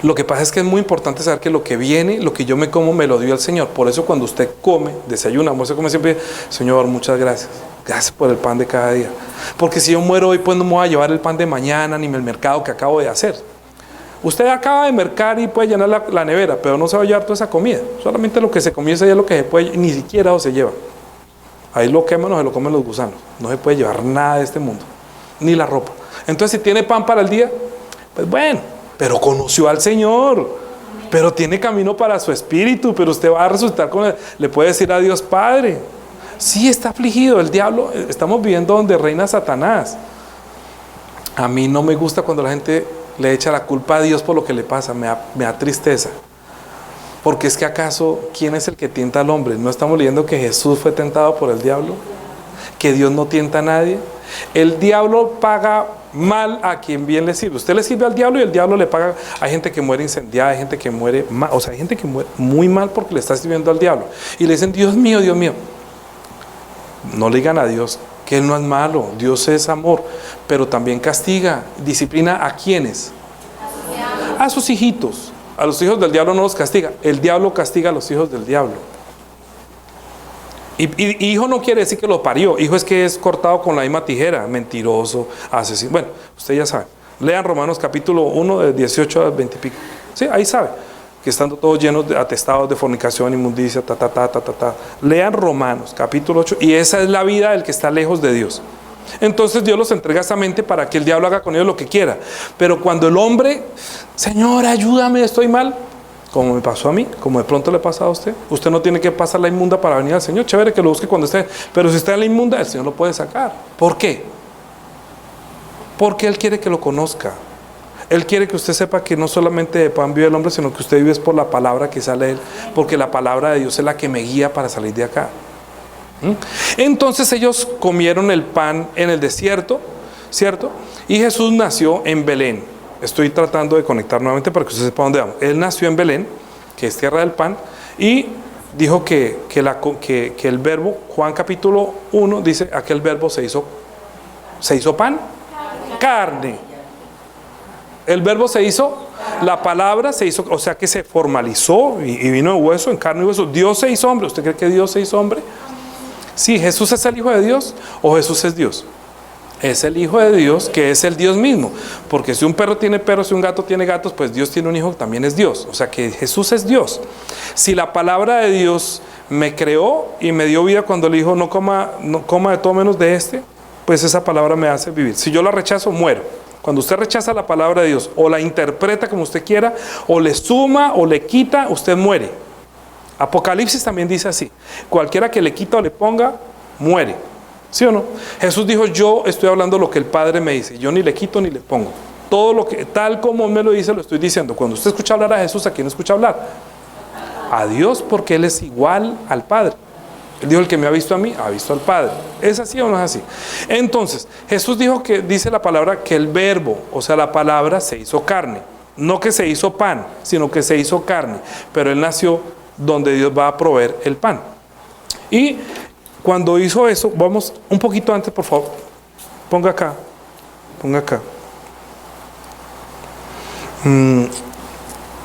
Lo que pasa es que es muy importante saber que lo que viene, lo que yo me como, me lo dio el Señor. Por eso cuando usted come, desayuna, se come siempre, Señor, muchas gracias. Gracias por el pan de cada día. Porque si yo muero hoy, pues no me voy a llevar el pan de mañana, ni el mercado que acabo de hacer. Usted acaba de mercar y puede llenar la nevera, pero no se va a llevar toda esa comida. Solamente lo que se comió ese día es lo que se puede, ni siquiera se lleva. Ahí lo queman o se lo comen los gusanos. No se puede llevar nada de este mundo, ni la ropa. Entonces, si tiene pan para el día, pues bueno, pero conoció al Señor, pero tiene camino para su espíritu, pero usted va a resucitar con él. Le puede decir a Dios, Padre, sí está afligido el diablo, estamos viviendo donde reina Satanás. A mí no me gusta cuando la gente le echa la culpa a Dios por lo que le pasa, me da tristeza. Porque es que acaso, ¿quién es el que tienta al hombre? ¿No estamos leyendo que Jesús fue tentado por el diablo? ¿Que Dios no tienta a nadie? El diablo paga mal a quien bien le sirve. Usted le sirve al diablo y el diablo le paga. Hay gente que muere incendiada, hay gente que muere mal, o sea, hay gente que muere muy mal porque le está sirviendo al diablo. Y le dicen, Dios mío, Dios mío. No le digan a Dios que Él no es malo, Dios es amor, pero también castiga, disciplina ¿a quiénes? A sus hijitos. A los hijos del diablo no los castiga, el diablo castiga a los hijos del diablo. Y hijo no quiere decir que lo parió, hijo es que es cortado con la misma tijera, mentiroso, asesino. Bueno, usted ya sabe. Lean Romanos capítulo 1 de 18 al 20 y pico. Sí, ahí sabe que estando todos llenos de atestados de fornicación, inmundicia, Lean Romanos capítulo 8 y esa es la vida del que está lejos de Dios. Entonces Dios los entrega a esa mente para que el diablo haga con ellos lo que quiera. Pero cuando el hombre, Señor, ayúdame, estoy mal, como me pasó a mí, como de pronto le pasa a usted. Usted no tiene que pasar la inmunda para venir al Señor. Chévere que lo busque cuando esté, pero si está en la inmunda, el Señor lo puede sacar. ¿Por qué? Porque Él quiere que lo conozca. Él quiere que usted sepa que no solamente de pan vive el hombre, sino que usted vive es por la palabra que sale de Él, porque la palabra de Dios es la que me guía para salir de acá. Entonces ellos comieron el pan en el desierto, ¿cierto? Y Jesús nació en Belén. Estoy tratando de conectar nuevamente para que usted sepa dónde vamos. Él nació en Belén, que es tierra del pan, y dijo que el verbo, Juan capítulo 1, dice, aquel verbo se hizo pan, carne. El verbo se hizo, la palabra se hizo, o sea que se formalizó y vino de hueso, en carne y hueso. Dios se hizo hombre. ¿Usted cree que Dios se hizo hombre? Sí, ¿Jesús es el Hijo de Dios o Jesús es Dios? Es el Hijo de Dios, que es el Dios mismo. Porque si un perro tiene perros, si un gato tiene gatos, pues Dios tiene un hijo que también es Dios. O sea que Jesús es Dios. Si la palabra de Dios me creó y me dio vida cuando le dijo no coma de todo menos de este, pues esa palabra me hace vivir. Si yo la rechazo, muero. Cuando usted rechaza la palabra de Dios, o la interpreta como usted quiera, o le suma o le quita, usted muere. Apocalipsis también dice así: cualquiera que le quita o le ponga, muere. ¿Sí o no? Jesús dijo, yo estoy hablando lo que el Padre me dice, yo ni le quito ni le pongo. Todo lo que, tal como me lo dice, lo estoy diciendo. Cuando usted escucha hablar a Jesús, ¿a quién escucha hablar? A Dios, porque Él es igual al Padre. Él dijo, el que me ha visto a mí, ha visto al Padre. ¿Es así o no es así? Entonces, Jesús dijo que, dice la palabra, que el verbo, o sea, la palabra se hizo carne. No que se hizo pan, sino que se hizo carne. Pero Él nació donde Dios va a proveer el pan. Y cuando hizo eso, vamos un poquito antes, por favor. Ponga acá.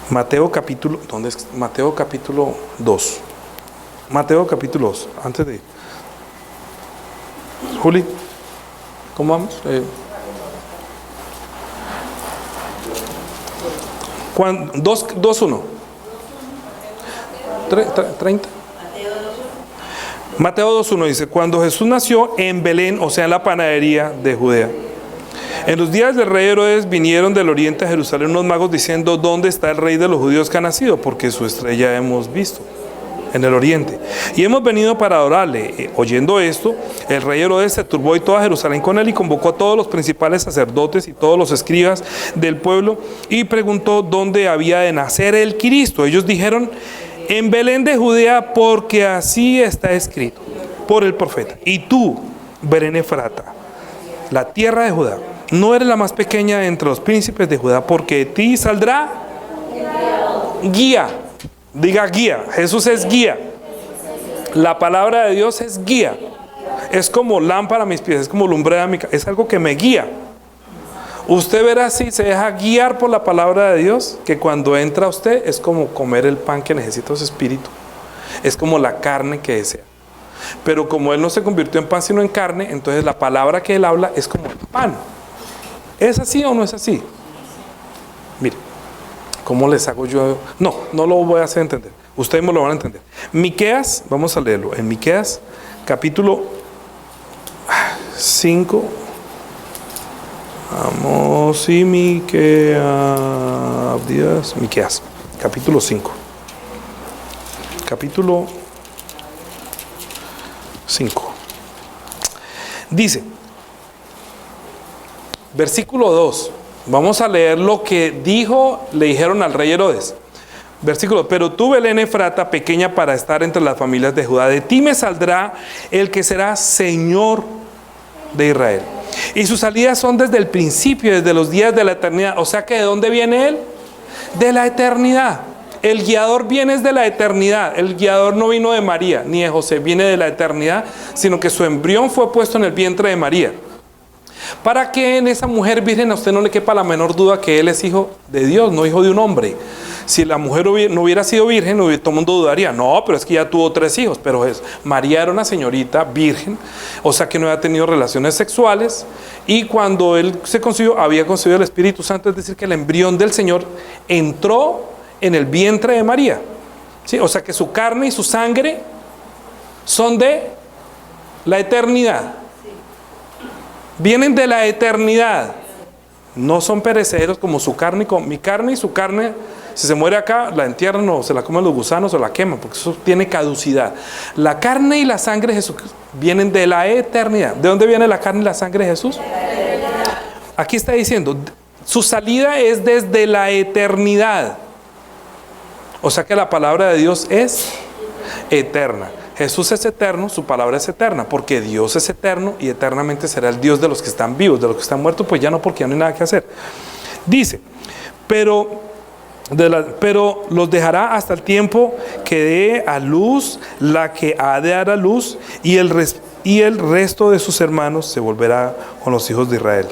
Mateo capítulo, ¿dónde es? Mateo capítulo 2. Mateo capítulo 2, antes de... Juli, ¿cómo vamos? 2:1. 30. Mateo 2:1 dice, cuando Jesús nació en Belén, o sea en la panadería de Judea, En los días del rey Herodes vinieron del oriente a Jerusalén unos magos diciendo: ¿dónde está el rey de los judíos que ha nacido? Porque su estrella hemos visto en el oriente y hemos venido para adorarle. Oyendo esto, el rey Herodes se turbó y toda Jerusalén con él, y convocó a todos los principales sacerdotes y todos los escribas del pueblo y preguntó dónde había de nacer el Cristo. Ellos dijeron: en Belén de Judea, porque así está escrito por el profeta: y tú, Belén Efrata, la tierra de Judá, no eres la más pequeña entre los príncipes de Judá, porque de ti saldrá guía. Diga guía. Jesús es guía. La palabra de Dios es guía. Es como lámpara a mis pies, es como lumbrera a mi cabeza, es algo que me guía. Usted verá si se deja guiar por la palabra de Dios, que cuando entra usted es como comer el pan que necesita su espíritu. Es como la carne que desea. Pero como Él no se convirtió en pan sino en carne, entonces la palabra que Él habla es como el pan. ¿Es así o no es así? Mire, ¿cómo les hago yo? No lo voy a hacer entender. Ustedes me lo van a entender. Miqueas, vamos a leerlo. En Miqueas, capítulo 5. Vamos, y Miqueas, capítulo 5. Capítulo 5. Dice, versículo 2. Vamos a leer lo que le dijeron al rey Herodes. Versículo: pero tú, Belén Efrata, pequeña para estar entre las familias de Judá, de ti me saldrá el que será Señor de Israel. Y sus salidas son desde el principio, desde los días de la eternidad. O sea que ¿de dónde viene Él? De la eternidad. El guiador viene de la eternidad. El guiador no vino de María ni de José, viene de la eternidad, sino que su embrión fue puesto en el vientre de María, para que en esa mujer virgen a usted no le quepa la menor duda que Él es hijo de Dios, no hijo de un hombre. Si la mujer no hubiera sido virgen, todo el mundo dudaría: no, pero es que ya tuvo 3 hijos. Pero María era una señorita virgen, o sea que no había tenido relaciones sexuales, y cuando Él se concibió, había concebido el Espíritu Santo, es decir, que el embrión del Señor entró en el vientre de María, ¿sí? O sea que su carne y su sangre son de la eternidad. Vienen de la eternidad. No son perecederos como su carne, como mi carne y su carne. Si se muere acá, la entierran o se la comen los gusanos o la queman, porque eso tiene caducidad. La carne y la sangre de Jesús vienen de la eternidad. ¿De dónde viene la carne y la sangre de Jesús? Aquí está diciendo, su salida es desde la eternidad. O sea que la palabra de Dios es eterna. Jesús es eterno, su palabra es eterna, porque Dios es eterno y eternamente será el Dios de los que están vivos. De los que están muertos, pues ya no, porque ya no hay nada que hacer. Dice, pero los dejará hasta el tiempo que dé a luz la que ha de dar a luz, y el resto de sus hermanos se volverá con los hijos de Israel.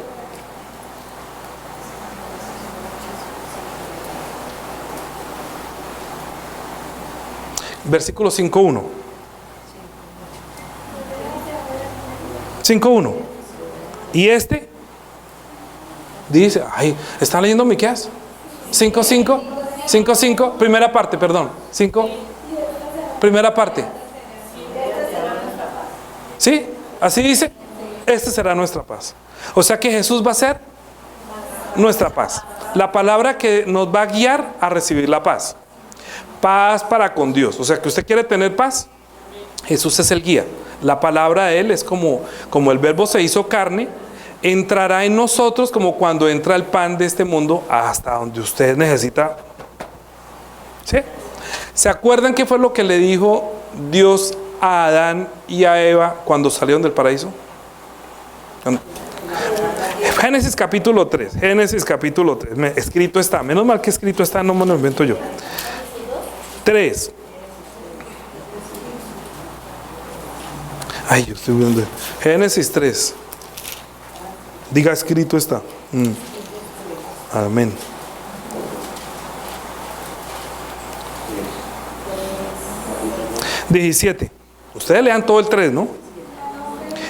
Versículo 5.1. 5.1. Y este dice, ¿están leyendo Miqueas? 5.5, primera parte, perdón. 5, primera parte. ¿Sí? Así dice. Esta será nuestra paz. O sea que Jesús va a ser nuestra paz. La palabra que nos va a guiar a recibir la paz. Paz para con Dios. O sea que usted quiere tener paz, Jesús es el guía. La palabra de Él es como el verbo se hizo carne, entrará en nosotros como cuando entra el pan de este mundo hasta donde usted necesita. ¿Sí? ¿Se acuerdan qué fue lo que le dijo Dios a Adán y a Eva cuando salieron del paraíso? Génesis capítulo 3. Escrito está. Menos mal que escrito está, no me lo invento yo. 3. Yo estoy viendo. Génesis 3. Diga, escrito está. Amén. (17) Ustedes lean todo el 3, ¿no?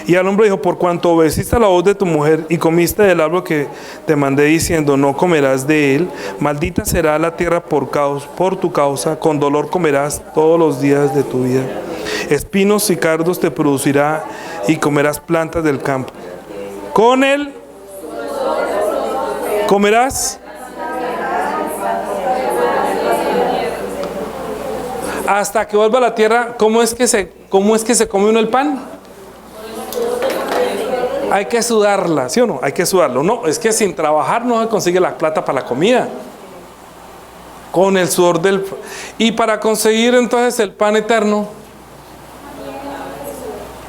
Y al hombre dijo: por cuanto obedeciste a la voz de tu mujer y comiste del árbol que te mandé diciendo, no comerás de él, maldita será la tierra por tu causa, con dolor comerás todos los días de tu vida. Espinos y cardos te producirá y comerás plantas del campo. Con él Comerás hasta que vuelva a la tierra. ¿Cómo es que se come uno el pan? Hay que sudarla, ¿sí o no? Hay que sudarlo. No, es que sin trabajar no se consigue la plata para la comida. Con el sudor del... Y para conseguir entonces el pan eterno,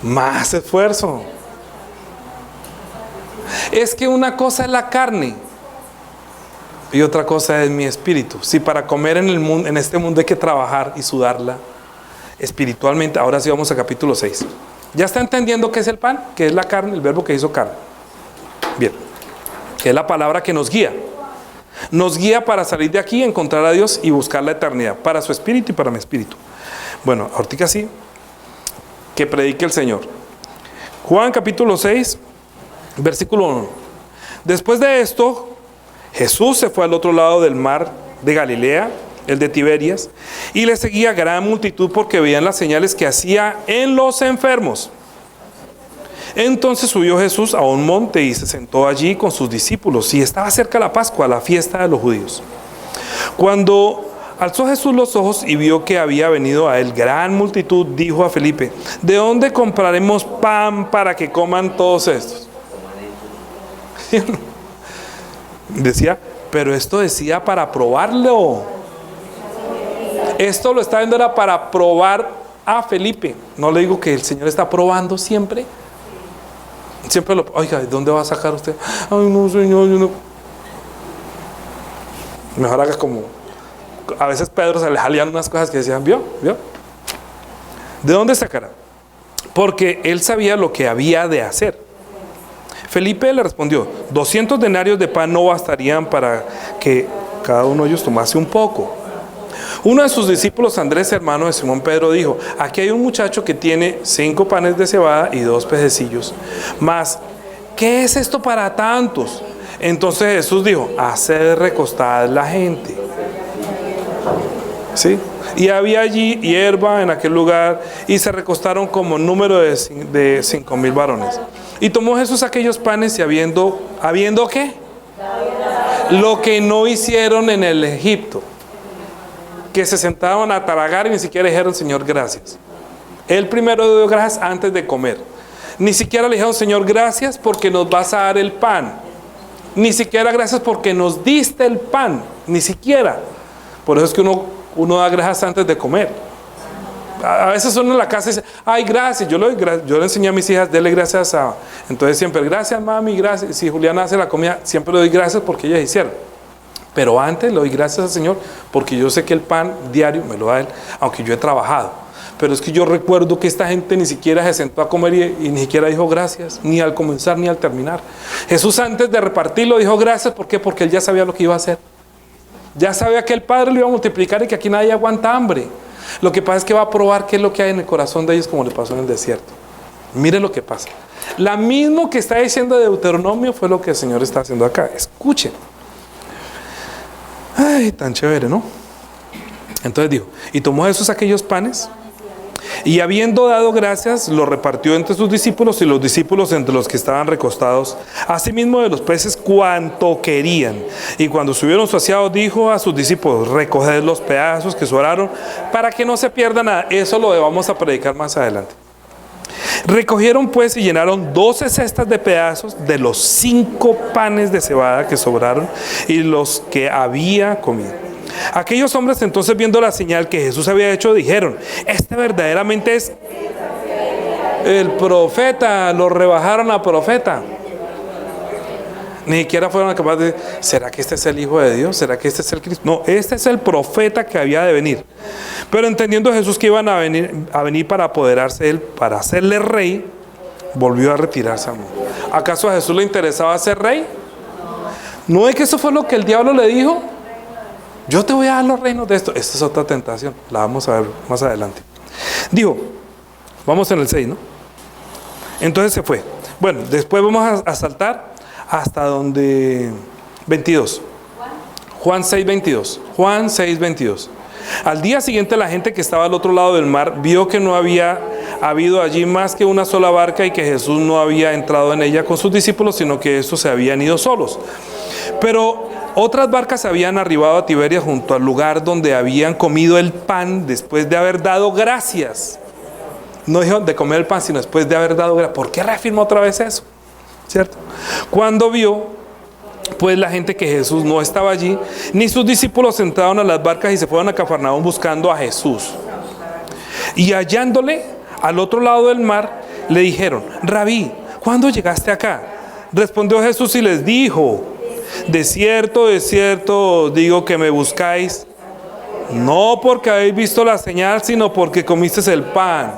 más esfuerzo. Es que una cosa es la carne y otra cosa es mi espíritu. Si para comer en el mundo, en este mundo hay que trabajar y sudarla espiritualmente. Ahora sí vamos a capítulo 6. ¿Ya está entendiendo qué es el pan? ¿Qué es la carne? El verbo que hizo carne. Bien. Que es la palabra que nos guía. Nos guía para salir de aquí, encontrar a Dios y buscar la eternidad. Para su espíritu y para mi espíritu. Bueno, ahorita sí. Que predique el Señor. Juan capítulo 6, versículo 1. Después de esto, Jesús se fue al otro lado del mar de Galilea, el de Tiberias, y le seguía gran multitud porque veían las señales que hacía en los enfermos. Entonces subió Jesús a un monte y se sentó allí con sus discípulos, y estaba cerca la Pascua, la fiesta de los judíos. Cuando alzó Jesús los ojos y vio que había venido a él gran multitud, dijo a Felipe: ¿de dónde compraremos pan para que coman todos estos? Decía, pero esto decía para probarlo. Esto lo está viendo, era para probar a Felipe. No le digo que el Señor está probando siempre. Siempre lo... Oiga, ¿de dónde va a sacar usted? Ay, no, Señor, yo no... Mejor haga como... A veces Pedro se le jalían unas cosas que decían, ¿vio? ¿De dónde sacará? Porque él sabía lo que había de hacer. Felipe le respondió: 200 denarios de pan no bastarían para que cada uno de ellos tomase un poco. Uno de sus discípulos, Andrés, hermano de Simón Pedro, dijo: aquí hay un muchacho que tiene 5 panes de cebada y 2 pececillos. Mas, ¿qué es esto para tantos? Entonces Jesús dijo: haced recostar la gente. ¿Sí? Y había allí hierba en aquel lugar, y se recostaron como número de 5,000 varones. Y tomó Jesús aquellos panes y habiendo ¿qué? Lo que no hicieron en el Egipto, que se sentaban a tragar y ni siquiera dijeron: Señor, gracias. Él primero dio gracias antes de comer. Ni siquiera le dijeron: Señor, gracias porque nos vas a dar el pan. Ni siquiera gracias porque nos diste el pan. Ni siquiera. Por eso es que uno da gracias antes de comer. A veces uno en la casa dice: ay, gracias. Yo le enseñé a mis hijas: dele gracias a... Entonces siempre: gracias, mami, gracias. Si Juliana hace la comida, siempre le doy gracias porque ellas hicieron. Pero antes le doy gracias al Señor porque yo sé que el pan diario me lo da Él, aunque yo he trabajado. Pero es que yo recuerdo que esta gente ni siquiera se sentó a comer y ni siquiera dijo gracias, ni al comenzar ni al terminar. Jesús, antes de repartirlo, dijo gracias. ¿Por qué? Porque Él ya sabía lo que iba a hacer. Ya sabía que el Padre lo iba a multiplicar y que aquí nadie aguanta hambre. Lo que pasa es que va a probar qué es lo que hay en el corazón de ellos, como le pasó en el desierto. Mire lo que pasa. La mismo que está diciendo Deuteronomio fue lo que el Señor está haciendo acá. Escuchen. Ay, tan chévere, ¿no? Entonces dijo: y tomó Jesús aquellos panes, y habiendo dado gracias, los repartió entre sus discípulos, y los discípulos entre los que estaban recostados. Asimismo de los peces cuanto querían. Y cuando estuvieron saciados, dijo a sus discípulos: recoged los pedazos que sobraron, para que no se pierda nada. Eso lo vamos a predicar más adelante. Recogieron pues y llenaron 12 cestas de pedazos de los 5 panes de cebada que sobraron y los que había comido. Aquellos hombres entonces, viendo la señal que Jesús había hecho, dijeron: este verdaderamente es el profeta. Lo rebajaron a profeta. Ni siquiera fueron capaces de decir: ¿será que este es el Hijo de Dios? ¿Será que este es el Cristo? No, este es el profeta que había de venir. Pero entendiendo Jesús que iban a venir para apoderarse de él, para hacerle rey, volvió a retirarse. ¿Acaso a Jesús le interesaba ser rey? ¿No es que eso fue lo que el diablo le dijo? Yo te voy a dar los reinos de esto. Esta es otra tentación, la vamos a ver más adelante. Dijo, vamos en el 6, ¿no? Entonces se fue. Bueno, después vamos a saltar hasta donde 22. Juan 6:22. Juan 6:22. Al día siguiente, la gente que estaba al otro lado del mar vio que no había habido allí más que una sola barca y que Jesús no había entrado en ella con sus discípulos, sino que estos se habían ido solos. Pero otras barcas habían arribado a Tiberias junto al lugar donde habían comido el pan después de haber dado gracias. No dijo de comer el pan, sino después de haber dado gracias. ¿Por qué reafirma otra vez eso? ¿Cierto? Cuando vio pues la gente que Jesús no estaba allí, ni sus discípulos entraron a las barcas y se fueron a Cafarnaúm buscando a Jesús. Y hallándole al otro lado del mar, le dijeron: Rabí, ¿cuándo llegaste acá? Respondió Jesús y les dijo: de cierto os digo que me buscáis, no porque habéis visto la señal, sino porque comisteis el pan.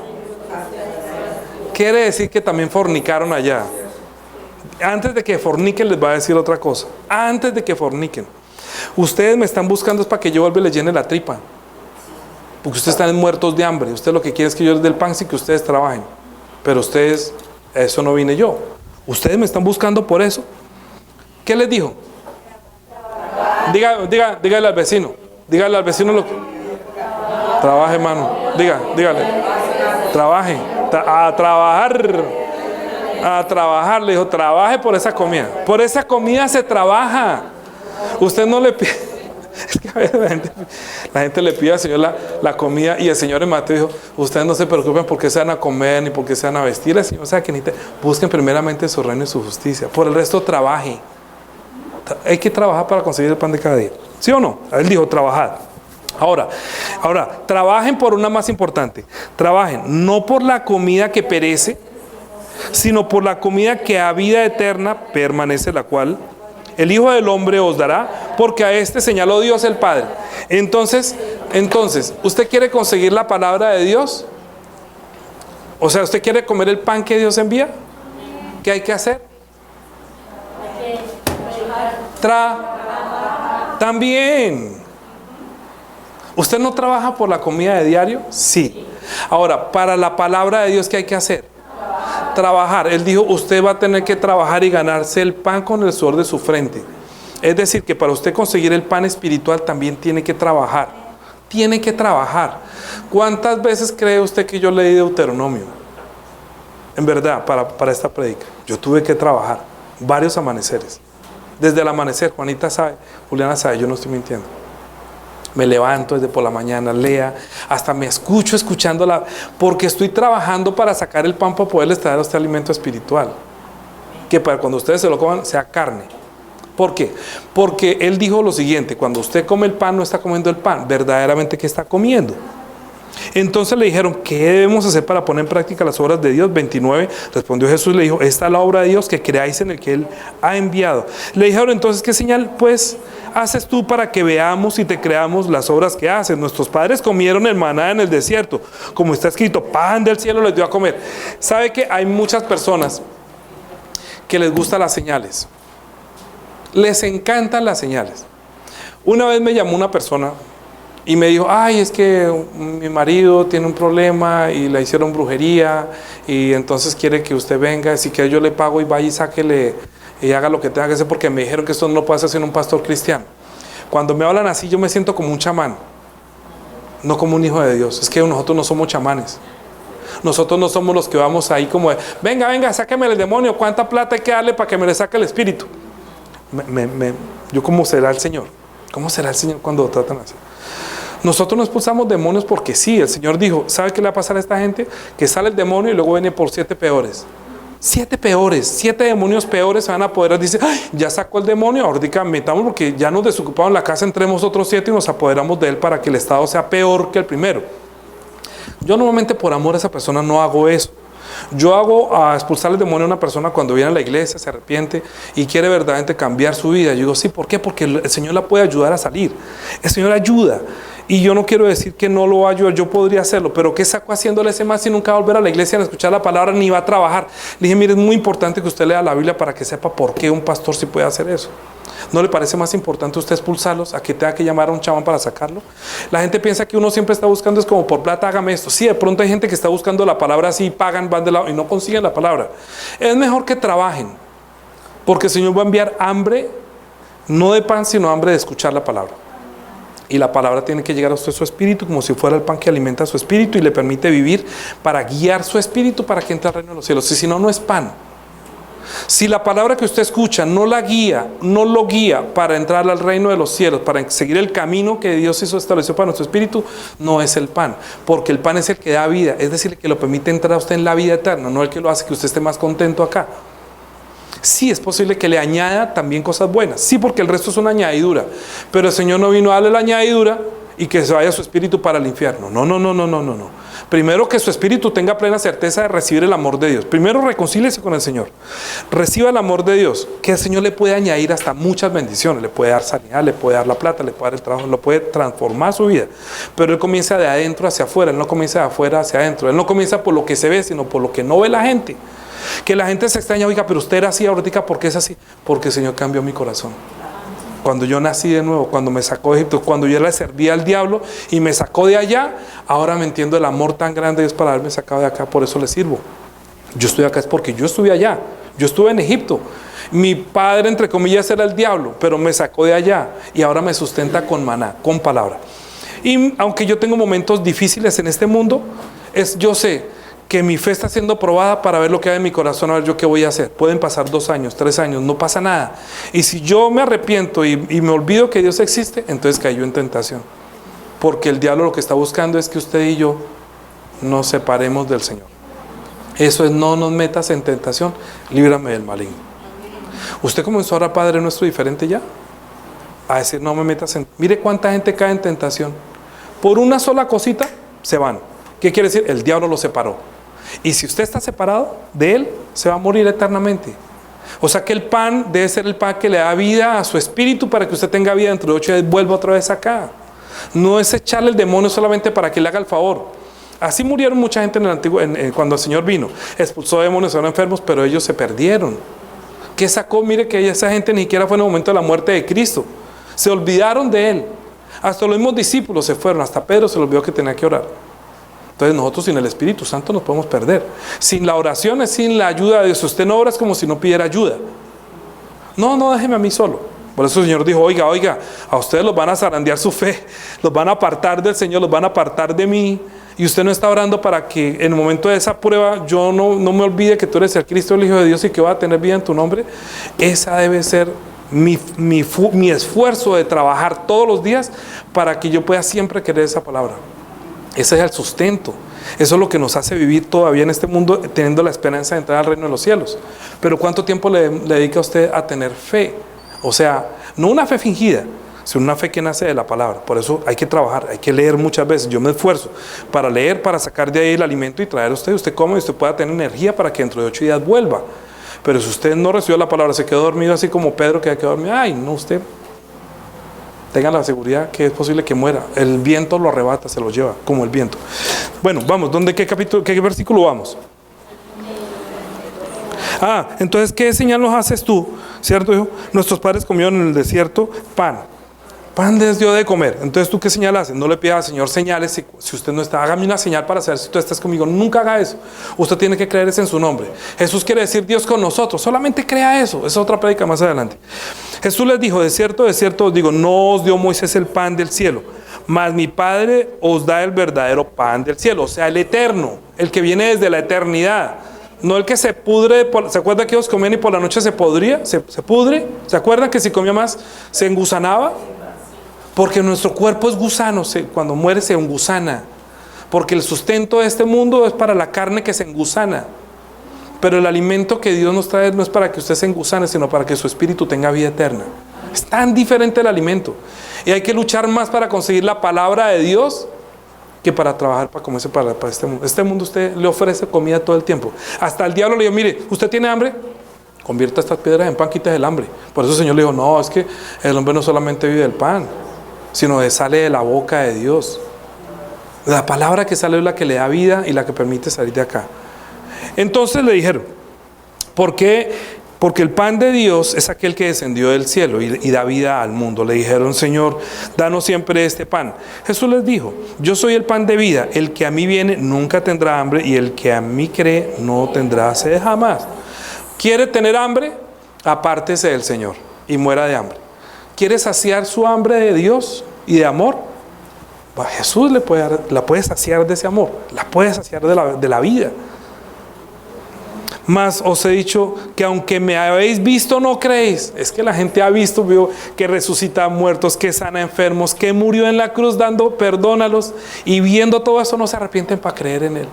Quiere decir que también fornicaron allá. Antes de que forniquen les va a decir otra cosa. Antes de que forniquen, ustedes me están buscando es para que yo vuelva y les llene la tripa, porque ustedes están muertos de hambre. Ustedes lo que quieren es que yo les dé el pan sin que ustedes trabajen. Pero ustedes, a eso no vine yo. Ustedes me están buscando por eso. ¿Qué les dijo? Dígale al vecino. Dígale al vecino lo que... Trabaje, hermano. Dígale. Trabaje. A trabajar. Le dijo: trabaje por esa comida. Por esa comida se trabaja. Usted no le pide... Es que a veces la gente le pide al Señor la comida, y el Señor en Mateo dijo: ustedes no se preocupen por qué se van a comer ni por qué se van a vestir. El Señor sabe que busquen primeramente su reino y su justicia. Por el resto trabaje. Hay que trabajar para conseguir el pan de cada día. ¿Sí o no? Él dijo: trabajad. Ahora, trabajen por una más importante. Trabajen no por la comida que perece, sino por la comida que a vida eterna permanece, la cual el Hijo del Hombre os dará, porque a este señaló Dios el Padre. Entonces, ¿usted quiere conseguir la palabra de Dios? O sea, ¿usted quiere comer el pan que Dios envía? ¿Qué hay que hacer? También. ¿Usted no trabaja por la comida de diario? Sí. Ahora, para la palabra de Dios, ¿qué hay que hacer? Trabajar. Él dijo: usted va a tener que trabajar y ganarse el pan con el sudor de su frente. Es decir, que para usted conseguir el pan espiritual también tiene que trabajar. Tiene que trabajar. ¿Cuántas veces cree usted que yo leí Deuteronomio? En verdad, para esta prédica, yo tuve que trabajar varios amaneceres. Desde el amanecer, Juanita sabe, Juliana sabe, yo no estoy mintiendo. Me levanto desde por la mañana, lea, hasta me escuchándola, porque estoy trabajando para sacar el pan para poderles traer a usted alimento espiritual. Que para cuando ustedes se lo coman, sea carne. ¿Por qué? Porque Él dijo lo siguiente: cuando usted come el pan, no está comiendo el pan, verdaderamente, ¿qué está comiendo? Entonces le dijeron: ¿qué debemos hacer para poner en práctica las obras de Dios? 29, respondió Jesús, le dijo: esta es la obra de Dios, que creáis en el que Él ha enviado. Le dijeron entonces: ¿qué señal pues haces tú para que veamos y te creamos las obras que haces? Nuestros padres comieron el maná en el desierto, como está escrito: pan del cielo les dio a comer. ¿Sabe que hay muchas personas que les gustan las señales? Les encantan las señales. Una vez me llamó una persona y me dijo: ay, es que mi marido tiene un problema y le hicieron brujería, y entonces quiere que usted venga, si quiere yo le pago y vaya y sáquele y haga lo que tenga que hacer, porque me dijeron que esto no lo puede hacer sin un pastor cristiano. Cuando me hablan así, yo me siento como un chamán, no como un hijo de Dios. Es que nosotros no somos chamanes. Nosotros no somos los que vamos ahí como de: venga, sáqueme el demonio, ¿cuánta plata hay que darle para que me le saque el espíritu? Yo, ¿cómo será el Señor? ¿Cómo será el Señor cuando lo tratan así? Nosotros no expulsamos demonios porque sí. El Señor dijo: ¿sabe qué le va a pasar a esta gente? Que sale el demonio y luego viene por 7 peores. 7 peores, 7 demonios peores se van a apoderar. Dice: ay, ya sacó el demonio, ahorita metamos, porque ya nos desocuparon la casa, entremos otros 7 y nos apoderamos de él para que el estado sea peor que el primero. Yo normalmente, por amor a esa persona, no hago eso. Yo hago a expulsar el demonio a una persona cuando viene a la iglesia, se arrepiente y quiere verdaderamente cambiar su vida. Yo digo: sí, ¿por qué? Porque el Señor la puede ayudar a salir. El Señor ayuda. Y yo no quiero decir que no lo va a ayudar, yo podría hacerlo, pero ¿qué saco haciéndole ese más si nunca va a volver a la iglesia a escuchar la palabra ni va a trabajar? Le dije: mire, es muy importante que usted lea la Biblia para que sepa por qué un pastor sí puede hacer eso. ¿No le parece más importante usted expulsarlos a que tenga que llamar a un chamán para sacarlo? La gente piensa que uno siempre está buscando, es como por plata, hágame esto. Sí, de pronto hay gente que está buscando la palabra así, pagan, van de lado y no consiguen la palabra. Es mejor que trabajen, porque el Señor va a enviar hambre, no de pan, sino hambre de escuchar la palabra. Y la palabra tiene que llegar a usted, su espíritu, como si fuera el pan que alimenta su espíritu y le permite vivir, para guiar su espíritu para que entre al reino de los cielos. Y si no, no es pan. Si la palabra que usted escucha no la guía, no lo guía para entrar al reino de los cielos, para seguir el camino que Dios hizo estableció para nuestro espíritu, no es el pan. Porque el pan es el que da vida, es decir, el que lo permite entrar a usted en la vida eterna, no el que lo hace que usted esté más contento acá. Sí, es posible que le añada también cosas buenas. Sí, porque el resto es una añadidura. Pero el Señor no vino a darle la añadidura y que se vaya su espíritu para el infierno. No. Primero que su espíritu tenga plena certeza de recibir el amor de Dios. Primero reconcíliese con el Señor. Reciba el amor de Dios, que el Señor le puede añadir hasta muchas bendiciones. Le puede dar sanidad, le puede dar la plata, le puede dar el trabajo, lo puede transformar su vida. Pero Él comienza de adentro hacia afuera. Él no comienza de afuera hacia adentro. Él no comienza por lo que se ve, sino por lo que no ve la gente. Que la gente se extraña, oiga, pero usted era así ahorita, ¿por qué es así? Porque el Señor cambió mi corazón. Cuando yo nací de nuevo, cuando me sacó de Egipto, cuando yo le servía al diablo y me sacó de allá, ahora me entiendo el amor tan grande de Dios para haberme sacado de acá, por eso le sirvo. Yo estoy acá es porque yo estuve allá, yo estuve en Egipto. Mi padre, entre comillas, era el diablo, pero me sacó de allá y ahora me sustenta con maná, con palabra. Y aunque yo tengo momentos difíciles en este mundo, yo sé que mi fe está siendo probada para ver lo que hay en mi corazón, a ver yo qué voy a hacer. Pueden pasar 2 años, 3 años, no pasa nada. Y si yo me arrepiento y me olvido que Dios existe, entonces cayó en tentación. Porque el diablo lo que está buscando es que usted y yo nos separemos del Señor. Eso es: no nos metas en tentación, líbrame del maligno. ¿Usted comenzó a orar Padre Nuestro diferente ya? A decir: no me metas en... Mire cuánta gente cae en tentación. Por una sola cosita se van. ¿Qué quiere decir? El diablo lo separó. Y si usted está separado de Él, se va a morir eternamente. O sea que el pan debe ser el pan que le da vida a su espíritu para que usted tenga vida dentro de 8 días y vuelva otra vez acá. No es echarle el demonio solamente para que le haga el favor. Así murieron mucha gente en el antiguo, cuando el Señor vino. Expulsó demonios, eran enfermos, pero ellos se perdieron. ¿Qué sacó? Mire que esa gente ni siquiera fue en el momento de la muerte de Cristo. Se olvidaron de Él. Hasta los mismos discípulos se fueron. Hasta Pedro se le olvidó que tenía que orar. Entonces nosotros sin el Espíritu Santo nos podemos perder. Sin la oración, sin la ayuda de Dios. Usted no ora, es como si no pidiera ayuda. No, déjeme a mí solo. Por eso el Señor dijo: oiga, a ustedes los van a zarandear su fe, los van a apartar del Señor, los van a apartar de mí. Y usted no está orando para que en el momento de esa prueba yo no me olvide que tú eres el Cristo, el Hijo de Dios, y que voy a tener vida en tu nombre. Esa debe ser mi esfuerzo de trabajar todos los días para que yo pueda siempre querer esa palabra. Ese es el sustento. Eso es lo que nos hace vivir todavía en este mundo, teniendo la esperanza de entrar al reino de los cielos. Pero ¿cuánto tiempo le dedica usted a tener fe? O sea, no una fe fingida, sino una fe que nace de la palabra. Por eso hay que trabajar, hay que leer muchas veces. Yo me esfuerzo para leer, para sacar de ahí el alimento y traer a usted. Usted come y usted pueda tener energía para que dentro de 8 días vuelva. Pero si usted no recibió la palabra, se quedó dormido así como Pedro que quedó dormido, ay, no, usted... Tengan la seguridad que es posible que muera. El viento lo arrebata, se lo lleva, como el viento. Bueno, vamos, ¿qué versículo vamos? Entonces, ¿qué señal nos haces tú? ¿Cierto, hijo? Nuestros padres comieron en el desierto pan. Pan les dio de comer. Entonces, ¿tú qué señal haces? No le pidas al Señor señales si usted no está. Hágame una señal para saber si tú estás conmigo. Nunca haga eso. Usted tiene que creer en su nombre. Jesús quiere decir Dios con nosotros. Solamente crea eso. Esa es otra prédica más adelante. Jesús les dijo: de cierto os digo, no os dio Moisés el pan del cielo, mas mi Padre os da el verdadero pan del cielo. O sea, el eterno, el que viene desde la eternidad. No el que se pudre. ¿Se acuerdan que ellos comían y por la noche se podría? ¿Se pudre? ¿Se acuerdan que si comía más se engusanaba? Porque nuestro cuerpo es gusano, cuando muere se engusana. Porque el sustento de este mundo es para la carne que se engusana. Pero el alimento que Dios nos trae no es para que usted se engusane, sino para que su espíritu tenga vida eterna. Es tan diferente el alimento. Y hay que luchar más para conseguir la palabra de Dios que para trabajar para comerse para este mundo. Este mundo usted le ofrece comida todo el tiempo. Hasta el diablo le dijo: mire, ¿usted tiene hambre? Convierta estas piedras en pan, quita el hambre. Por eso el Señor le dijo: no, es que el hombre no solamente vive del pan, sino de sale de la boca de Dios. La palabra que sale es la que le da vida y la que permite salir de acá. Entonces le dijeron: ¿por qué? Porque el pan de Dios es aquel que descendió del cielo y da vida al mundo. Le dijeron: Señor, danos siempre este pan. Jesús les dijo: yo soy el pan de vida. El que a mí viene nunca tendrá hambre, y el que a mí cree no tendrá sed jamás. ¿Quiere tener hambre? Apártese del Señor y muera de hambre. ¿Quiere saciar su hambre de Dios y de amor? Jesús la puede saciar de ese amor, la puede saciar de la vida. Mas os he dicho que aunque me habéis visto, no creéis. Es que la gente ha visto, vio que resucita a muertos, que sana a enfermos, que murió en la cruz dando perdón a los, y viendo todo eso no se arrepienten para creer en Él.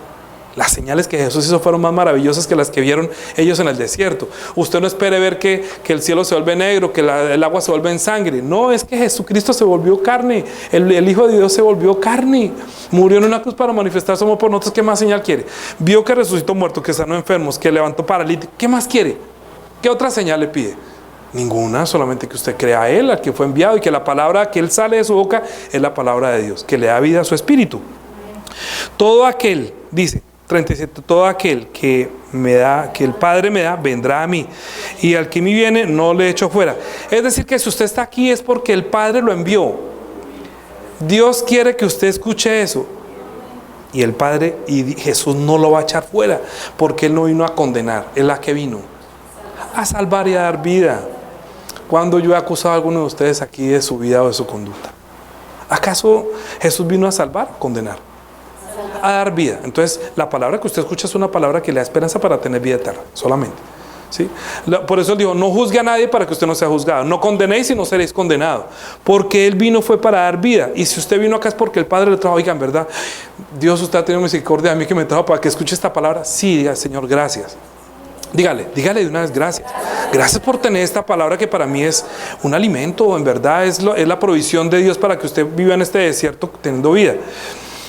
Las señales que Jesús hizo fueron más maravillosas que las que vieron ellos en el desierto. Usted no espere ver que el cielo se vuelve negro, que el agua se vuelve en sangre. No, es que Jesucristo se volvió carne. El Hijo de Dios se volvió carne. Murió en una cruz para manifestar su amor por nosotros. ¿Qué más señal quiere? Vio que resucitó muerto, que sanó enfermos, que levantó paralíticos. ¿Qué más quiere? ¿Qué otra señal le pide? Ninguna, solamente que usted crea a Él, al que fue enviado, y que la palabra que Él sale de su boca es la palabra de Dios, que le da vida a su espíritu. Todo aquel, dice 37, todo aquel que me da, que el Padre me da, vendrá a mí, y al que me viene no le echo fuera. Es decir, que si usted está aquí es porque el Padre lo envió. Dios quiere que usted escuche eso, y el Padre y Jesús no lo va a echar fuera, porque Él no vino a condenar. Él a qué vino, a salvar y a dar vida. Cuando yo he acusado a alguno de ustedes aquí de su vida o de su conducta, ¿acaso Jesús vino a salvar o condenar? A dar vida. Entonces la palabra que usted escucha es una palabra que le da esperanza para tener vida eterna, solamente, ¿sí? Por eso Él dijo, no juzgue a nadie para que usted no sea juzgado, no condenéis y no seréis condenado, porque Él vino fue para dar vida. Y si usted vino acá es porque el Padre le trajo. Oigan, ¿verdad? Dios, usted ha tenido misericordia de mí que me trajo para que escuche esta palabra. Sí, diga, Señor, gracias. Dígale de una vez, gracias. Gracias por tener esta palabra que para mí es un alimento, en verdad es la provisión de Dios para que usted viva en este desierto teniendo vida.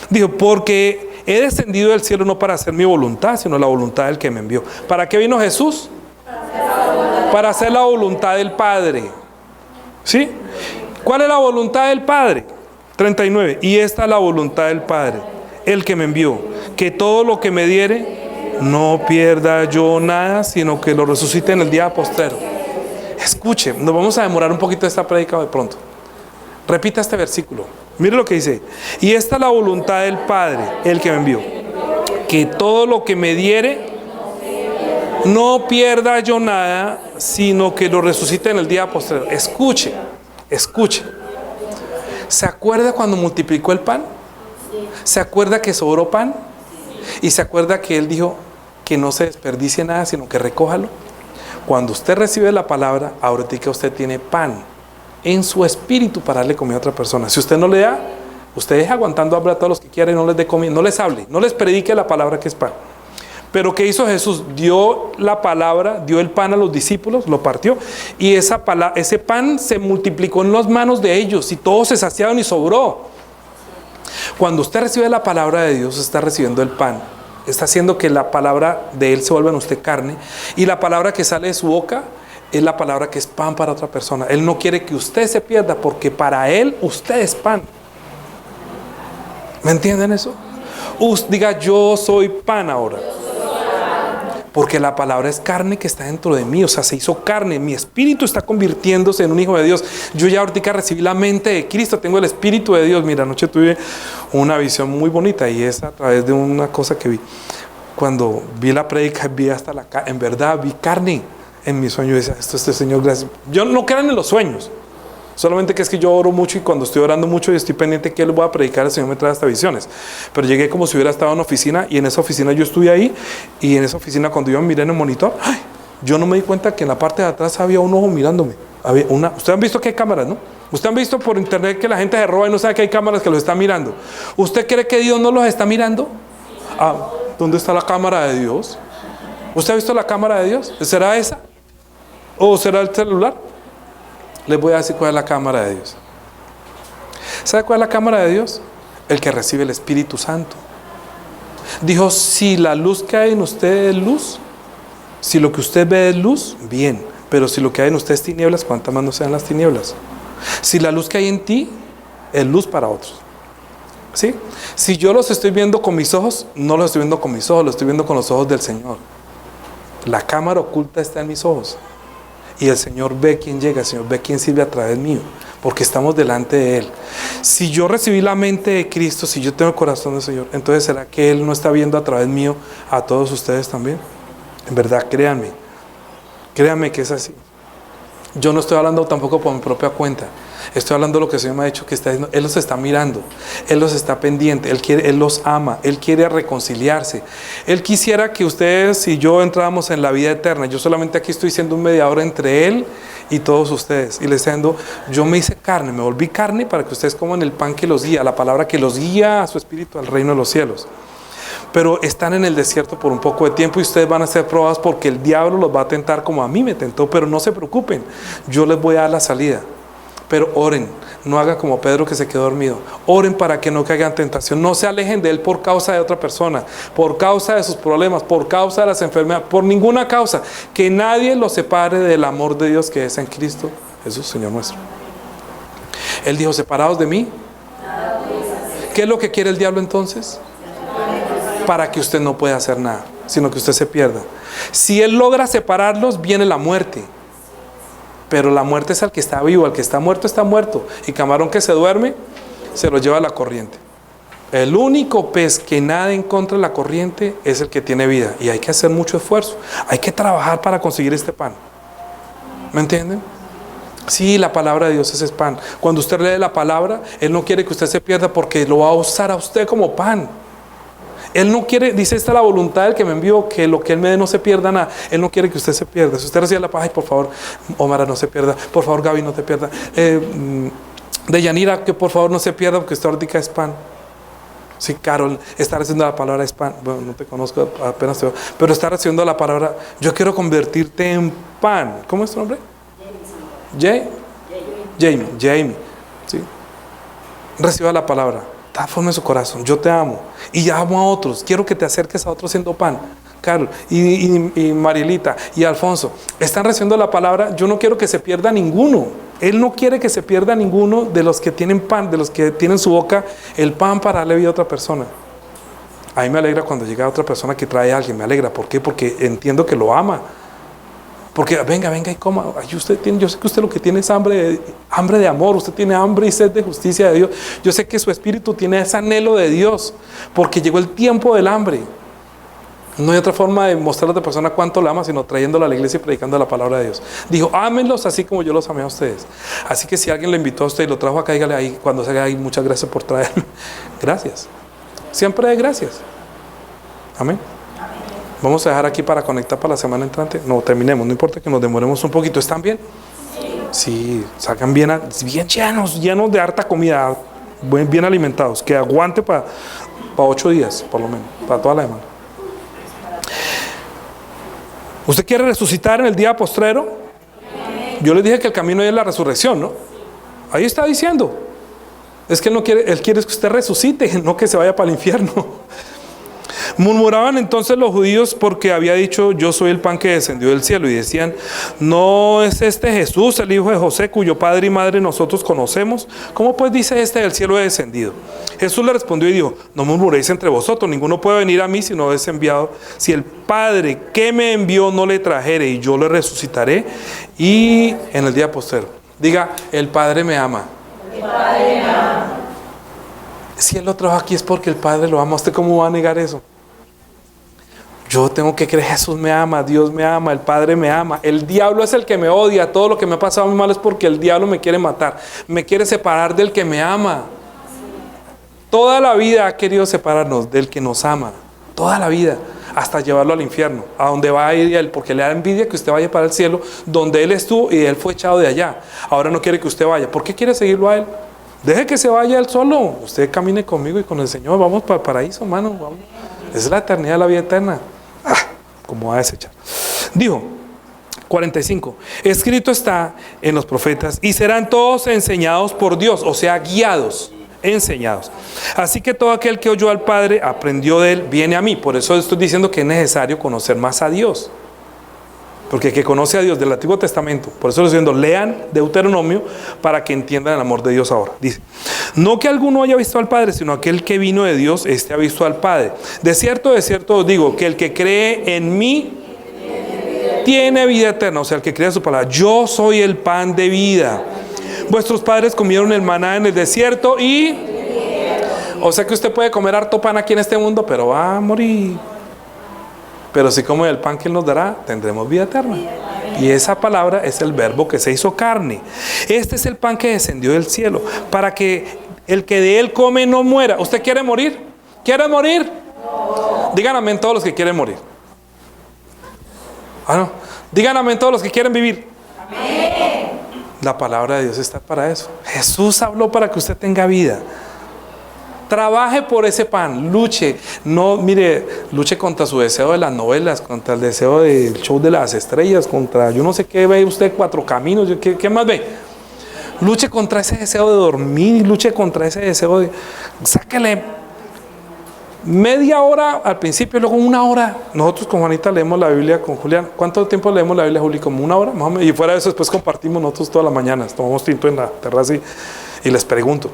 Dijo, porque he descendido del cielo no para hacer mi voluntad, sino la voluntad del que me envió. ¿Para qué vino Jesús? Para hacer la voluntad del Padre. ¿Sí? ¿Cuál es la voluntad del Padre? 39. Y esta es la voluntad del Padre, el que me envió, que todo lo que me diere, no pierda yo nada, sino que lo resucite en el día postrero. Escuche, nos vamos a demorar un poquito esta prédica de pronto. Repita este versículo. Mire lo que dice. Y esta es la voluntad del Padre, el que me envió, que todo lo que me diere, no pierda yo nada, sino que lo resucite en el día postrero. Escuche, escuche. ¿Se acuerda cuando multiplicó el pan? ¿Se acuerda que sobró pan? ¿Y se acuerda que Él dijo que no se desperdicie nada, sino que recójalo? Cuando usted recibe la palabra, ahorita usted tiene pan en su espíritu para darle comida a otra persona. Si usted no le da, usted deja aguantando hambre a todos los que quieren, no les dé comida, no les hable, no les predique la palabra que es pan. Pero ¿qué hizo Jesús? Dio la palabra, dio el pan a los discípulos, lo partió, y ese pan se multiplicó en las manos de ellos, y todos se saciaron y sobró. Cuando usted recibe la palabra de Dios, está recibiendo el pan, está haciendo que la palabra de Él se vuelva en usted carne, y la palabra que sale de su boca es la palabra que es pan para otra persona. Él no quiere que usted se pierda, porque para Él usted es pan. ¿Me entienden eso? Diga, yo soy pan ahora. Porque la palabra es carne que está dentro de mí, o sea, se hizo carne. Mi espíritu está convirtiéndose en un hijo de Dios. Yo ya ahorita recibí la mente de Cristo, tengo el espíritu de Dios. Mira, anoche tuve una visión muy bonita, y es a través de una cosa que vi. Cuando vi la prédica, vi hasta en verdad, vi carne en mi sueño. Y decía, esto es el Señor, gracias. Yo no crean en los sueños, solamente que es que yo oro mucho, y cuando estoy orando mucho y estoy pendiente que Él voy a predicar, el Señor me trae hasta visiones. Pero llegué como si hubiera estado en una oficina, y en esa oficina yo estuve ahí, y en esa oficina cuando yo miré en el monitor, yo no me di cuenta que en la parte de atrás había un ojo mirándome. Ustedes han visto que hay cámaras, ¿no? Ustedes han visto por internet que la gente se roba y no sabe que hay cámaras que los están mirando. ¿Usted cree que Dios no los está mirando? ¿Dónde está la cámara de Dios? ¿Usted ha visto la cámara de Dios? ¿Será esa? ¿O será el celular? Les voy a decir cuál es la cámara de Dios. ¿Sabe cuál es la cámara de Dios? El que recibe el Espíritu Santo. Dijo, si la luz que hay en usted es luz, si lo que usted ve es luz, bien. Pero si lo que hay en usted es tinieblas, ¿cuántas más no sean las tinieblas? Si la luz que hay en ti es luz para otros. ¿Sí? Si yo los estoy viendo con mis ojos, no los estoy viendo con mis ojos, los estoy viendo con los ojos del Señor. La cámara oculta está en mis ojos. Y el Señor ve quién llega, el Señor ve quién sirve a través mío, porque estamos delante de Él. Si yo recibí la mente de Cristo, si yo tengo el corazón del Señor, entonces ¿será que Él no está viendo a través mío a todos ustedes también? En verdad, créanme que es así. Yo no estoy hablando tampoco por mi propia cuenta. Estoy hablando de lo que el Señor me ha dicho que está diciendo. Él los está mirando, Él los está pendiente, Él los ama, Él quiere reconciliarse. Él quisiera que ustedes y yo entráramos en la vida eterna. Yo solamente aquí estoy siendo un mediador entre Él y todos ustedes. Y les estoy diciendo, yo me hice carne, me volví carne para que ustedes coman el pan que los guía, la palabra que los guía a su espíritu al reino de los cielos. Pero están en el desierto por un poco de tiempo y ustedes van a ser probados porque el diablo los va a tentar como a mí me tentó. Pero no se preocupen, yo les voy a dar la salida. Pero oren, no hagan como Pedro que se quedó dormido. Oren para que no caigan en tentación. No se alejen de él por causa de otra persona, por causa de sus problemas, por causa de las enfermedades, por ninguna causa. Que nadie los separe del amor de Dios que es en Cristo Jesús, Señor nuestro. Él dijo, separados de mí. ¿Qué es lo que quiere el diablo entonces? Para que usted no pueda hacer nada, sino que usted se pierda. Si él logra separarlos, viene la muerte. Pero la muerte es al que está vivo, al que está muerto. Y camarón que se duerme, se lo lleva a la corriente. El único pez que nada en contra de la corriente es el que tiene vida. Y hay que hacer mucho esfuerzo. Hay que trabajar para conseguir este pan. ¿Me entienden? Sí, la palabra de Dios es pan. Cuando usted lee la palabra, Él no quiere que usted se pierda porque lo va a usar a usted como pan. Él no quiere, dice, esta es la voluntad del que me envió, que lo que Él me dé no se pierda nada. Él no quiere que usted se pierda. Si usted recibe la paz, ay, por favor, Omar, no se pierda. Por favor, Gaby, no te pierda. Deyanira, que por favor no se pierda porque usted ahorita es pan. Sí, Carol, está recibiendo la palabra es pan. Bueno, no te conozco, apenas te veo. Pero está recibiendo la palabra, yo quiero convertirte en pan. ¿Cómo es tu nombre? Jamie. ¿Sí? Reciba la palabra. Forma en su corazón, yo te amo y ya amo a otros, quiero que te acerques a otros siendo pan. Carlos y Marielita y Alfonso están recibiendo la palabra. Yo no quiero que se pierda ninguno. Él no quiere que se pierda ninguno de los que tienen pan, de los que tienen en su boca el pan para darle vida a otra persona. A mí me alegra cuando llega otra persona que trae a alguien, me alegra. ¿Por qué? Porque entiendo que lo ama. Porque venga y coma. Ay, yo sé que usted lo que tiene es hambre de amor. Usted tiene hambre y sed de justicia de Dios. Yo sé que su espíritu tiene ese anhelo de Dios. Porque llegó el tiempo del hambre. No hay otra forma de mostrarle a otra persona cuánto la ama, sino trayéndola a la iglesia y predicando la palabra de Dios. Dijo, ámenlos así como yo los amé a ustedes. Así que si alguien le invitó a usted y lo trajo acá, dígale ahí cuando se haga ahí, muchas gracias por traerme. Gracias. Siempre de gracias. Amén. Vamos a dejar aquí para conectar para la semana entrante. No, terminemos, no importa que nos demoremos un poquito. ¿Están bien? Sí, salgan bien llenos de harta comida, bien alimentados, que aguante para 8 días, por lo menos, para toda la semana. ¿Usted quiere resucitar en el día postrero? Yo les dije que el camino es la resurrección, ¿no? Ahí está diciendo. Es que Él quiere que usted resucite, no que se vaya para el infierno. Murmuraban entonces los judíos porque había dicho, yo soy el pan que descendió del cielo, y decían, ¿no es este Jesús, el hijo de José, cuyo padre y madre nosotros conocemos? ¿Cómo pues dice este del cielo he descendido? Jesús le respondió y dijo, no murmuréis entre vosotros, ninguno puede venir a mí si no es enviado. Si el Padre que me envió no le trajere, y yo le resucitaré y en el día postrero. Diga, el Padre me ama. El Padre me ama. Si Él lo trajo aquí es porque el Padre lo ama. ¿Usted cómo va a negar eso? Yo tengo que creer, Jesús me ama, Dios me ama, el Padre me ama. El diablo es el que me odia. Todo lo que me ha pasado muy mal es porque el diablo me quiere matar. Me quiere separar del que me ama. Toda la vida ha querido separarnos del que nos ama. Toda la vida. Hasta llevarlo al infierno. A donde va a ir Él. Porque le da envidia que usted vaya para el cielo, donde Él estuvo y Él fue echado de allá. Ahora no quiere que usted vaya. ¿Por qué quiere seguirlo a Él? Deje que se vaya Él solo. Usted camine conmigo y con el Señor. Vamos para el paraíso, hermano. Vamos. Es la eternidad, la vida eterna. Como va a desechar. Dijo 45, escrito está en los profetas, y serán todos enseñados por Dios, o sea, guiados, enseñados. Así que todo aquel que oyó al Padre, aprendió de Él, viene a mí. Por eso estoy diciendo que es necesario conocer más a Dios. Porque el que conoce a Dios del Antiguo Testamento, por eso les estoy diciendo, lean Deuteronomio para que entiendan el amor de Dios ahora. Dice, no que alguno haya visto al Padre, sino aquel que vino de Dios, este ha visto al Padre. De cierto os digo, que el que cree en mí tiene vida eterna. O sea, el que cree en su palabra. Yo soy el pan de vida. Vuestros padres comieron el maná en el desierto y... O sea que usted puede comer harto pan aquí en este mundo, pero va a morir. Pero si come el pan que Él nos dará, tendremos vida eterna. Y esa palabra es el verbo que se hizo carne. Este es el pan que descendió del cielo, para que el que de él come no muera. ¿Usted quiere morir? ¿Quiere morir? No. Digan amén todos los que quieren morir. Ah, no. Digan amén todos los que quieren vivir. Amén. La palabra de Dios está para eso. Jesús habló para que usted tenga vida. Trabaje por ese pan, luche. No, mire, luche contra su deseo de las novelas, contra el deseo del show de las estrellas, contra yo no sé qué ve usted, Cuatro Caminos, ¿qué más ve? Luche contra ese deseo de dormir, luche contra ese deseo de... Sáquele media hora al principio y luego una hora. Nosotros con Juanita leemos la Biblia con Julián. ¿Cuánto tiempo leemos la Biblia, Juli? Como una hora, más o menos. Y fuera de eso después compartimos nosotros todas las mañanas. Tomamos tinto en la terraza y les pregunto,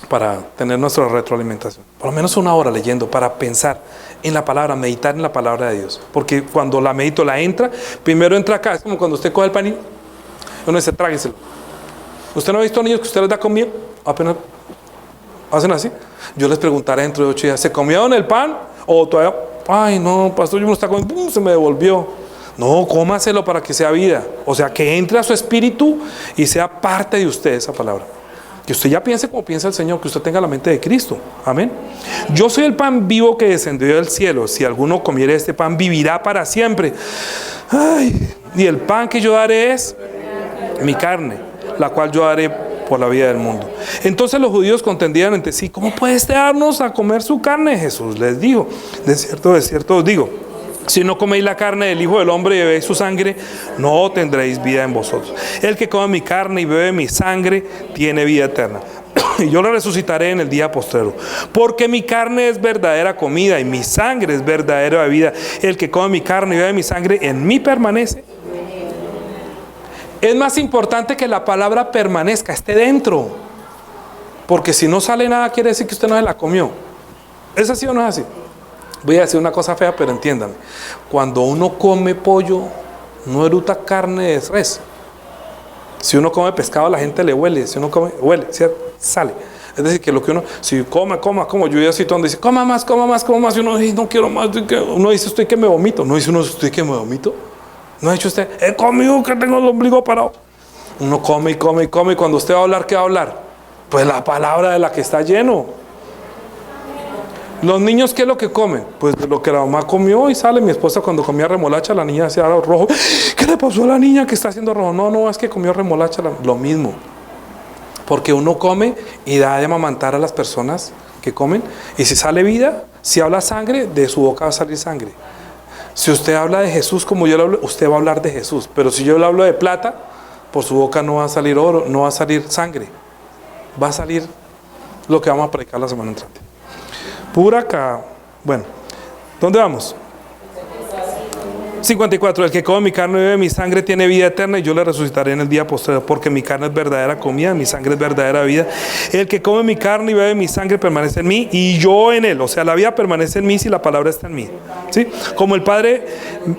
para tener nuestra retroalimentación. Por lo menos una hora leyendo, para pensar en la palabra, meditar en la palabra de Dios. Porque cuando la medito, la entra, primero entra acá. Es como cuando usted coge el pan y uno dice, trágueselo. ¿Usted no ha visto niños que usted les da comida? Apenas hacen así. Yo les preguntaré dentro de 8 días, ¿se comieron el pan? O todavía, ay no, pastor, yo me lo estaba comiendo, ¡pum!, se me devolvió. No, cómaselo para que sea vida. O sea, que entre a su espíritu y sea parte de usted esa palabra. Que usted ya piense como piensa el Señor, que usted tenga la mente de Cristo. Amén. Yo soy el pan vivo que descendió del cielo. Si alguno comiere este pan, vivirá para siempre. Ay, y el pan que yo daré es mi carne, la cual yo daré por la vida del mundo. Entonces los judíos contendían entre sí, ¿cómo puede darnos a comer su carne? Jesús les dijo, de cierto os digo, si no coméis la carne del Hijo del Hombre y bebéis su sangre, no tendréis vida en vosotros. El que come mi carne y bebe mi sangre, tiene vida eterna. Y yo lo resucitaré en el día postrero. Porque mi carne es verdadera comida y mi sangre es verdadera bebida. El que come mi carne y bebe mi sangre, en mí permanece. Es más importante que la palabra permanezca, esté dentro. Porque si no sale nada, quiere decir que usted no se la comió. ¿Es así o no es así? Voy a decir una cosa fea, pero entiéndame. Cuando uno come pollo, no eruta carne de res. Si uno come pescado, a la gente le huele. Si uno come, huele, ¿cierto? Sale. Es decir, que lo que uno, si come, como yo ya cito donde dice, coma más, y uno dice, no quiero más. Uno dice, estoy que me vomito. No dice uno, estoy que me vomito. No ha dicho usted, he comido que tengo el ombligo parado. Uno come y cuando usted va a hablar, ¿qué va a hablar? Pues la palabra de la que está lleno. Los niños, ¿qué es lo que comen? Pues de lo que la mamá comió y sale. Mi esposa cuando comía remolacha, la niña hacía rojo. ¿Qué le pasó a la niña que está haciendo rojo? No, es que comió remolacha. Lo mismo. Porque uno come y da de amamantar a las personas que comen. Y si sale vida, si habla sangre, de su boca va a salir sangre. Si usted habla de Jesús como yo le hablo, usted va a hablar de Jesús. Pero si yo le hablo de plata, por su boca no va a salir oro, no va a salir sangre. Va a salir lo que vamos a predicar la semana entrante. Pura acá. Bueno, ¿dónde vamos? 54. El que come mi carne y bebe mi sangre tiene vida eterna y yo le resucitaré en el día posterior, porque mi carne es verdadera comida, mi sangre es verdadera vida. El que come mi carne y bebe mi sangre permanece en mí y yo en él. O sea, la vida permanece en mí si la palabra está en mí. ¿Sí? Como el Padre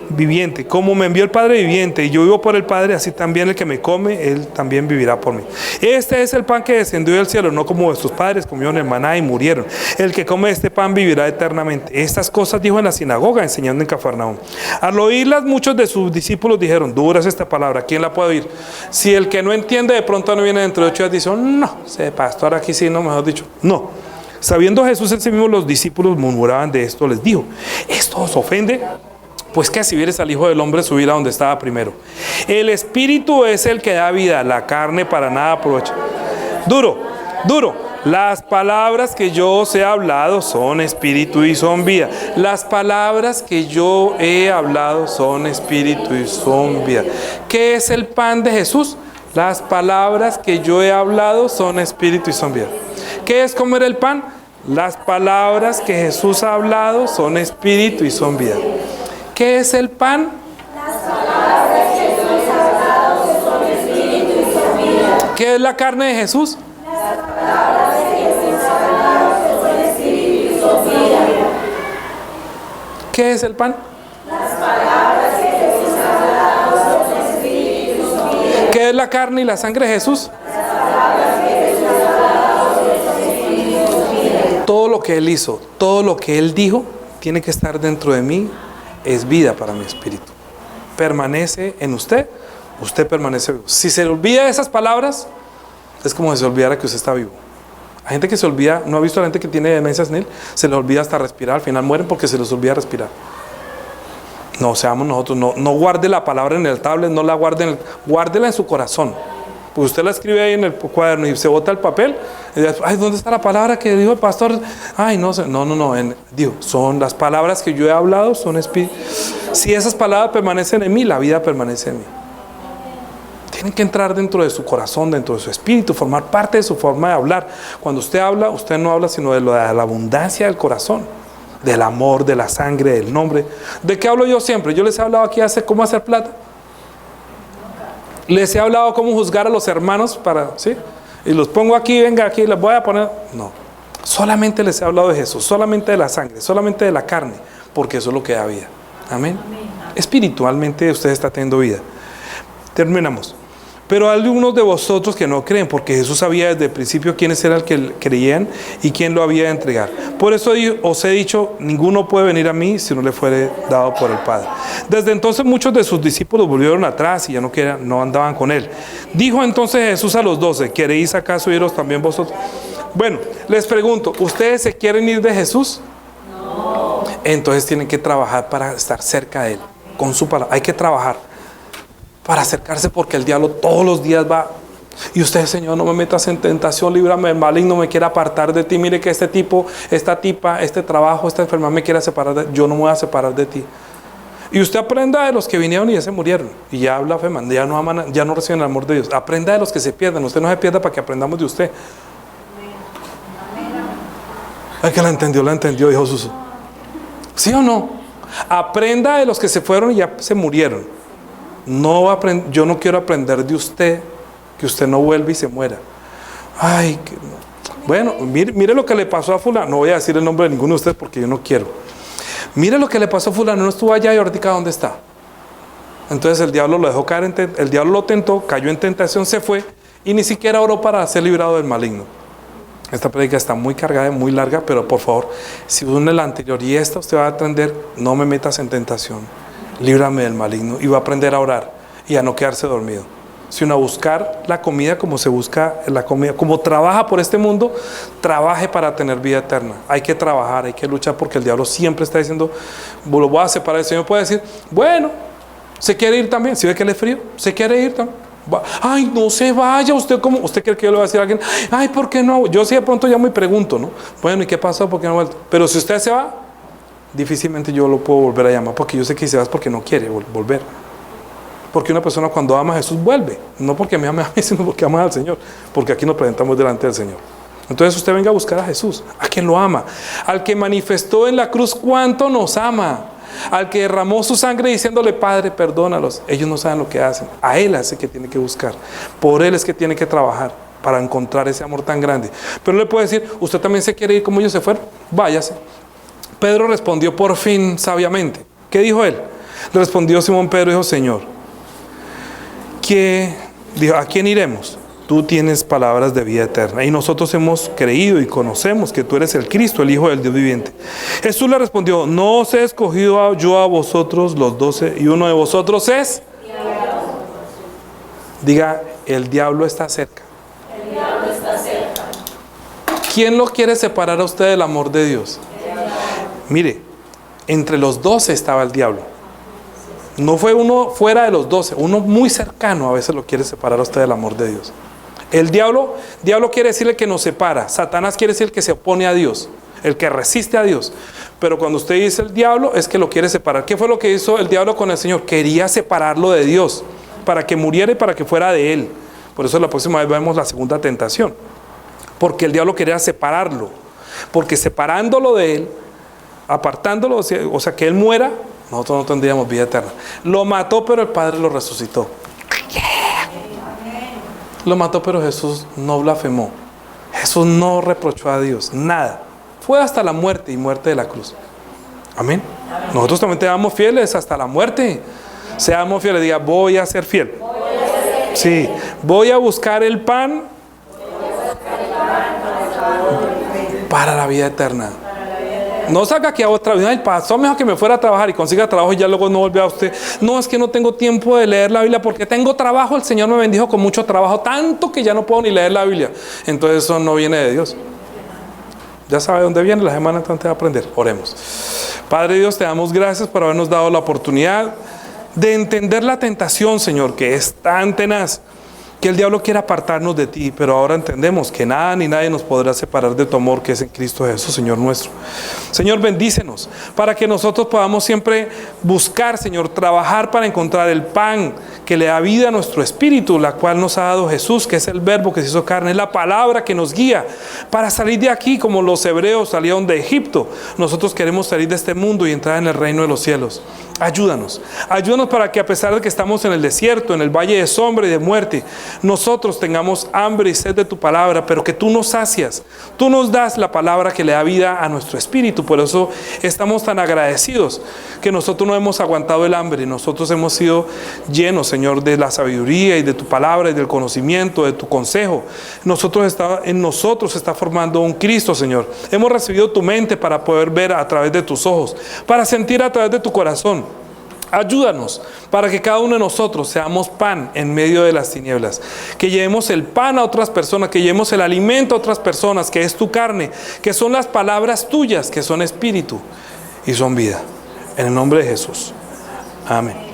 viviente, como me envió el Padre viviente y yo vivo por el Padre, así también el que me come, él también vivirá por mí. Este es el pan que descendió del cielo, no como vuestros padres comieron el maná y murieron. El que come este pan vivirá eternamente. Estas cosas dijo en la sinagoga, enseñando en Cafarnaúm. Al oírlas, muchos de sus discípulos dijeron, dura es esta palabra, ¿quién la puede oír? Si el que no entiende de pronto no viene dentro de 8 días, dice, no, ese pastor aquí sí, no, mejor dicho, no. Sabiendo Jesús en sí mismo, los discípulos murmuraban de esto, les dijo, ¿esto os ofende? Pues que si vieres al Hijo del Hombre subir a donde estaba primero. El Espíritu es el que da vida, la carne para nada aprovecha. Duro. Las palabras que yo os he hablado son espíritu y son vida. Las palabras que yo he hablado son espíritu y son vida. ¿Qué es el pan de Jesús? Las palabras que yo he hablado son espíritu y son vida. ¿Qué es comer el pan? Las palabras que Jesús ha hablado son espíritu y son vida. ¿Qué es el pan? Las palabras que Jesús ha hablado son espíritu y son vida. ¿Qué es la carne de Jesús? Las palabras que Jesús ha hablado son espíritu y son vida. ¿Qué es el pan? Las palabras que Jesús ha hablado son espíritu y son vida. ¿Qué es la carne y la sangre de Jesús? Las palabras que Jesús ha hablado son espíritu y son vida. Todo lo que Él hizo, todo lo que Él dijo, tiene que estar dentro de mí, es vida para mi espíritu. permanece en usted, usted permanece vivo. Si se le olvida esas palabras, es como si se olvidara que usted está vivo. Hay gente que se olvida, ¿no ha visto a la gente que tiene demencia senil? Se les olvida hasta respirar, al final mueren porque se les olvida respirar. No, seamos nosotros, no guarde la palabra en el tablet, no la guarde guárdela en su corazón. Porque usted la escribe ahí en el cuaderno y se bota el papel, y dice, ay, ¿dónde está la palabra que dijo el pastor? Ay, no sé, digo, son las palabras que yo he hablado, son espíritu. Si esas palabras permanecen en mí, la vida permanece en mí. Tienen que entrar dentro de su corazón, dentro de su espíritu, formar parte de su forma de hablar. Cuando usted habla, usted no habla sino de la abundancia del corazón, del amor, de la sangre, del nombre. ¿De qué hablo yo siempre? Yo les he hablado aquí cómo hacer plata. Les he hablado cómo juzgar a los hermanos ¿sí? Y los pongo aquí, venga aquí, les voy a poner. No, solamente les he hablado de Jesús, solamente de la sangre, solamente de la carne, porque eso es lo que da vida. Amén. Espiritualmente usted está teniendo vida. Terminamos. Pero hay algunos de vosotros que no creen, porque Jesús sabía desde el principio quiénes eran el que creían y quién lo había de entregar. Por eso os he dicho, ninguno puede venir a mí si no le fuere dado por el Padre. Desde entonces muchos de sus discípulos volvieron atrás y ya no andaban con él. Dijo entonces Jesús a los 12, ¿queréis acaso iros también vosotros? Bueno, les pregunto, ¿ustedes se quieren ir de Jesús? No. Entonces tienen que trabajar para estar cerca de él, con su palabra. Hay que trabajar para acercarse, porque el diablo todos los días va. Y usted, Señor, no me metas en tentación, líbrame del maligno, me quiere apartar de ti. Mire que este tipo, esta tipa, este trabajo, esta enfermedad me quiere separar de ti. Yo no me voy a separar de ti. Y usted aprenda de los que vinieron y ya se murieron. Y ya habla fe, ya no aman, ya no reciben el amor de Dios. Aprenda de los que se pierden. Usted no se pierda para que aprendamos de usted. Ay, que la entendió, dijo Suso. ¿Sí o no? Aprenda de los que se fueron y ya se murieron. Yo no quiero aprender de usted, que usted no vuelva y se muera. Ay, bueno, mire lo que le pasó a fulano. No voy a decir el nombre de ninguno de ustedes porque yo no quiero. Mire lo que le pasó a fulano, no estuvo allá y ahorita ¿dónde está? Entonces el diablo lo dejó caer, el diablo lo tentó, cayó en tentación, se fue y ni siquiera oró para ser librado del maligno. Esta prédica está muy cargada, muy larga, pero por favor, si une la anterior y esta, usted va a aprender, no me metas en tentación. Líbrame del maligno, y va a aprender a orar y a no quedarse dormido, sino a buscar la comida como se busca la comida. Como trabaja por este mundo, trabaje para tener vida eterna. Hay que trabajar, hay que luchar, porque el diablo siempre está diciendo, lo voy a separar. El Señor puede decir, bueno, ¿se quiere ir también? Si ve que le es frío, ¿se quiere ir también? Ay, no se vaya, usted cree que yo le voy a decir a alguien, ay, ¿por qué no? Yo sí de pronto llamo y pregunto, ¿no? Bueno, ¿y qué pasó? ¿Por qué no ha vuelto? Pero si usted se va, difícilmente yo lo puedo volver a llamar, porque yo sé que si vas porque no quiere volver. Porque una persona cuando ama a Jesús vuelve, no porque me ame a mí, sino porque ama al Señor, porque aquí nos presentamos delante del Señor. Entonces usted venga a buscar a Jesús, a quien lo ama, al que manifestó en la cruz cuánto nos ama, al que derramó su sangre diciéndole, Padre, perdónalos. Ellos no saben lo que hacen, a Él es el que tiene que buscar, por Él es que tiene que trabajar para encontrar ese amor tan grande. Pero le puede decir, usted también se quiere ir como ellos se fueron, váyase. Pedro respondió por fin sabiamente. ¿Qué dijo él? Le respondió Simón Pedro, dijo, Señor, ¿a quién iremos? Tú tienes palabras de vida eterna, y nosotros hemos creído y conocemos que tú eres el Cristo, el Hijo del Dios viviente. Jesús le respondió, no os he escogido yo a vosotros los 12, y uno de vosotros es... Diga, el diablo está cerca. El diablo está cerca. ¿Quién lo quiere separar a usted del amor de Dios? Mire, entre los 12 estaba el diablo. No fue uno fuera de los 12, uno muy cercano a veces lo quiere separar a usted del amor de Dios. El diablo quiere decir el que nos separa. Satanás quiere decir el que se opone a Dios, el que resiste a Dios. Pero cuando usted dice el diablo, es que lo quiere separar. ¿Qué fue lo que hizo el diablo con el Señor? Quería separarlo de Dios, para que muriera y para que fuera de Él. Por eso la próxima vez vemos la segunda tentación. Porque el diablo quería separarlo. Porque separándolo de Él, apartándolo, o sea, que Él muera, nosotros no tendríamos vida eterna. Lo mató, pero el Padre lo resucitó. Lo mató, pero Jesús no blasfemó. Jesús no reprochó a Dios, nada. Fue hasta la muerte, y muerte de la cruz. Amén. Nosotros también seamos fieles hasta la muerte. Seamos fieles, diga, voy a ser fiel. Sí, voy a buscar el pan para la vida eterna. No salga aquí a otra vida. El pastor me dijo que me fuera a trabajar y consiga trabajo y ya luego no vuelve a usted. No, es que no tengo tiempo de leer la Biblia porque tengo trabajo. El Señor me bendijo con mucho trabajo, tanto que ya no puedo ni leer la Biblia. Entonces eso no viene de Dios. Ya sabe dónde viene, la semana antes de aprender. Oremos. Padre Dios, te damos gracias por habernos dado la oportunidad de entender la tentación, Señor, que es tan tenaz, que el diablo quiere apartarnos de ti, pero ahora entendemos que nada ni nadie nos podrá separar de tu amor que es en Cristo Jesús, Señor nuestro. Señor, bendícenos para que nosotros podamos siempre buscar, Señor, trabajar para encontrar el pan que le da vida a nuestro espíritu, la cual nos ha dado Jesús, que es el verbo que se hizo carne, es la palabra que nos guía para salir de aquí como los hebreos salieron de Egipto. Nosotros queremos salir de este mundo y entrar en el reino de los cielos. Ayúdanos para que a pesar de que estamos en el desierto, en el valle de sombra y de muerte, nosotros tengamos hambre y sed de tu palabra, pero que tú nos sacias, tú nos das la palabra que le da vida a nuestro espíritu. Por eso estamos tan agradecidos que nosotros no hemos aguantado el hambre, nosotros hemos sido llenos, Señor, de la sabiduría y de tu palabra y del conocimiento, de tu consejo. En nosotros está formando un Cristo, Señor. Hemos recibido tu mente para poder ver a través de tus ojos, para sentir a través de tu corazón. Ayúdanos para que cada uno de nosotros seamos pan en medio de las tinieblas, que llevemos el pan a otras personas, que llevemos el alimento a otras personas, que es tu carne, que son las palabras tuyas, que son espíritu y son vida. En el nombre de Jesús. Amén.